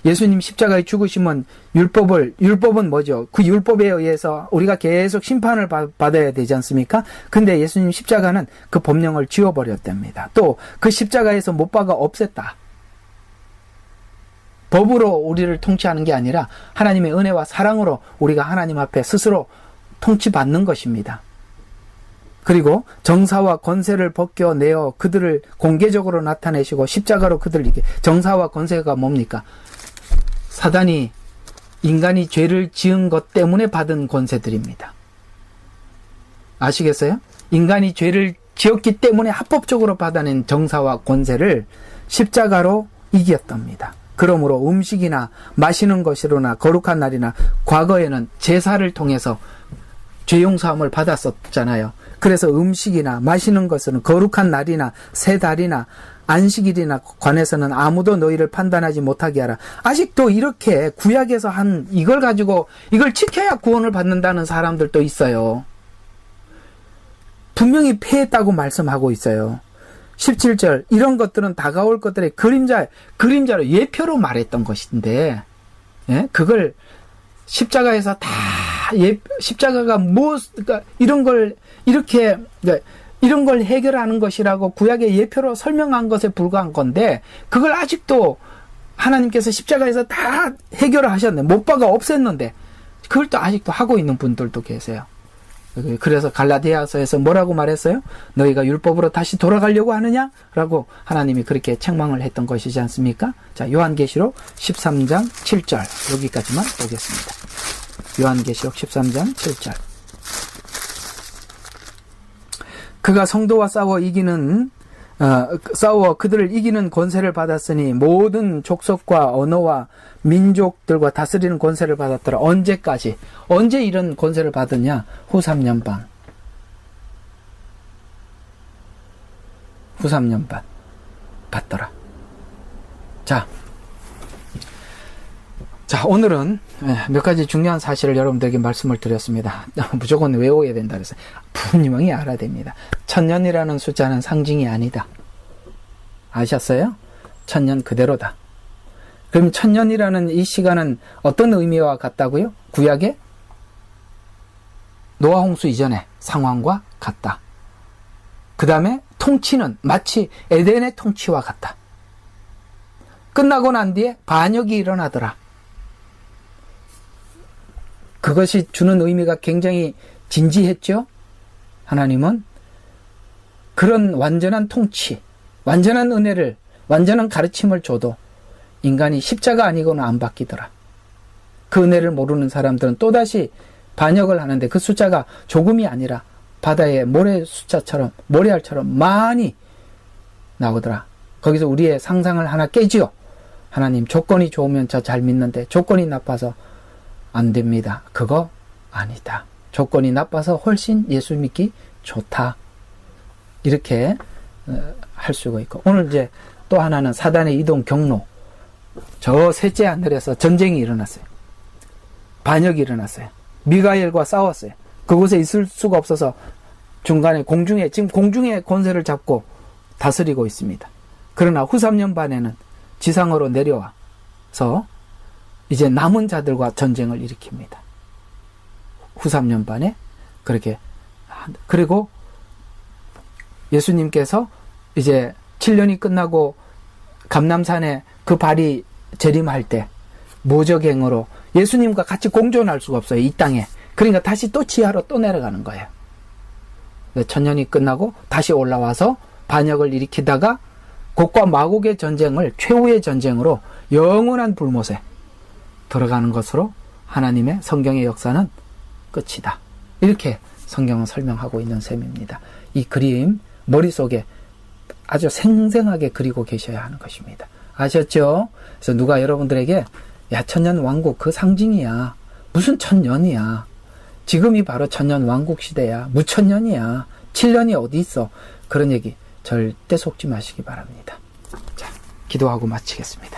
예수님 십자가에 죽으시면 율법은 뭐죠? 그 율법에 의해서 우리가 계속 심판을 받아야 되지 않습니까? 근데 예수님 십자가는 그 법령을 지워버렸답니다. 또 그 십자가에서 못 박아 없앴다. 법으로 우리를 통치하는 게 아니라 하나님의 은혜와 사랑으로 우리가 하나님 앞에 스스로 통치받는 것입니다. 그리고 정사와 권세를 벗겨내어 그들을 공개적으로 나타내시고 십자가로 그들을 이게, 정사와 권세가 뭡니까? 사단이 인간이 죄를 지은 것 때문에 받은 권세들입니다. 아시겠어요? 인간이 죄를 지었기 때문에 합법적으로 받아낸 정사와 권세를 십자가로 이겼답니다. 그러므로 음식이나 마시는 것이로나 거룩한 날이나, 과거에는 제사를 통해서 죄 용서함을 받았었잖아요. 그래서 음식이나 마시는 것은 거룩한 날이나 새 달이나 안식일이나 관해서는 아무도 너희를 판단하지 못하게 하라. 아직도 이렇게 구약에서 한 이걸 가지고 이걸 지켜야 구원을 받는다는 사람들도 있어요. 분명히 패했다고 말씀하고 있어요. 17절, 이런 것들은 다가올 것들의 그림자로 예표로 말했던 것인데, 예? 그걸 십자가에서 다 십자가가 그러니까 이런 걸 이렇게, 그러니까 이런 걸 해결하는 것이라고 구약의 예표로 설명한 것에 불과한 건데, 그걸 아직도 하나님께서 십자가에서 다 해결을 하셨네. 못 박아 없앴는데 그걸 또 아직도 하고 있는 분들도 계세요. 그래서 갈라디아서에서 뭐라고 말했어요? 너희가 율법으로 다시 돌아가려고 하느냐? 라고 하나님이 그렇게 책망을 했던 것이지 않습니까? 자, 요한계시록 13장 7절 여기까지만 보겠습니다. 요한계시록 13장 7절 그가 성도와 싸워 그들을 이기는 권세를 받았으니 모든 족속과 언어와 민족들과 다스리는 권세를 받았더라. 언제까지? 언제 이런 권세를 받았냐? 후 3년 반. 후 3년 반 받더라. 자, 오늘은 몇 가지 중요한 사실을 여러분들에게 말씀을 드렸습니다. 무조건 외워야 된다 그래서 분명히 알아야 됩니다. 1000년이라는 숫자는 상징이 아니다. 아셨어요? 1000년 그대로다. 그럼 1000년이라는 이 시간은 어떤 의미와 같다고요? 구약의 노아 홍수 이전의 상황과 같다. 그 다음에 통치는 마치 에덴의 통치와 같다. 끝나고 난 뒤에 반역이 일어나더라. 그것이 주는 의미가 굉장히 진지했죠. 하나님은 그런 완전한 통치, 완전한 은혜를, 완전한 가르침을 줘도 인간이 십자가 아니고는 안 바뀌더라. 그 은혜를 모르는 사람들은 또다시 반역을 하는데 그 숫자가 조금이 아니라 바다의 모래알처럼 많이 나오더라. 거기서 우리의 상상을 하나 깨지요. 하나님 조건이 좋으면 저 잘 믿는데 조건이 나빠서 안 됩니다. 그거 아니다. 조건이 나빠서 훨씬 예수 믿기 좋다. 이렇게 할 수가 있고 오늘 이제 또 하나는 사단의 이동 경로. 저 셋째 하늘에서 전쟁이 일어났어요. 반역이 일어났어요. 미가엘과 싸웠어요. 그곳에 있을 수가 없어서 중간에 지금 공중의 권세를 잡고 다스리고 있습니다. 그러나 후 3년 반에는 지상으로 내려와서 이제 남은 자들과 전쟁을 일으킵니다. 후 3년 반에 그렇게. 그리고 예수님께서 이제 7년이 끝나고 감람산에 그 발이 재림할 때 무적행으로 예수님과 같이 공존할 수가 없어요. 이 땅에. 그러니까 다시 또 지하로 또 내려가는 거예요. 1000년이 끝나고 다시 올라와서 반역을 일으키다가 곡과 마곡의 전쟁을 최후의 전쟁으로 영원한 불못에 들어가는 것으로 하나님의 성경의 역사는 끝이다. 이렇게 성경은 설명하고 있는 셈입니다. 이 그림 머릿속에 아주 생생하게 그리고 계셔야 하는 것입니다. 아셨죠? 그래서 누가 여러분들에게 야 1000년 왕국 그 상징이야. 무슨 1000년이야. 지금이 바로 1000년 왕국 시대야. 무천년이야. 7년이 어디 있어. 그런 얘기 절대 속지 마시기 바랍니다. 자, 기도하고 마치겠습니다.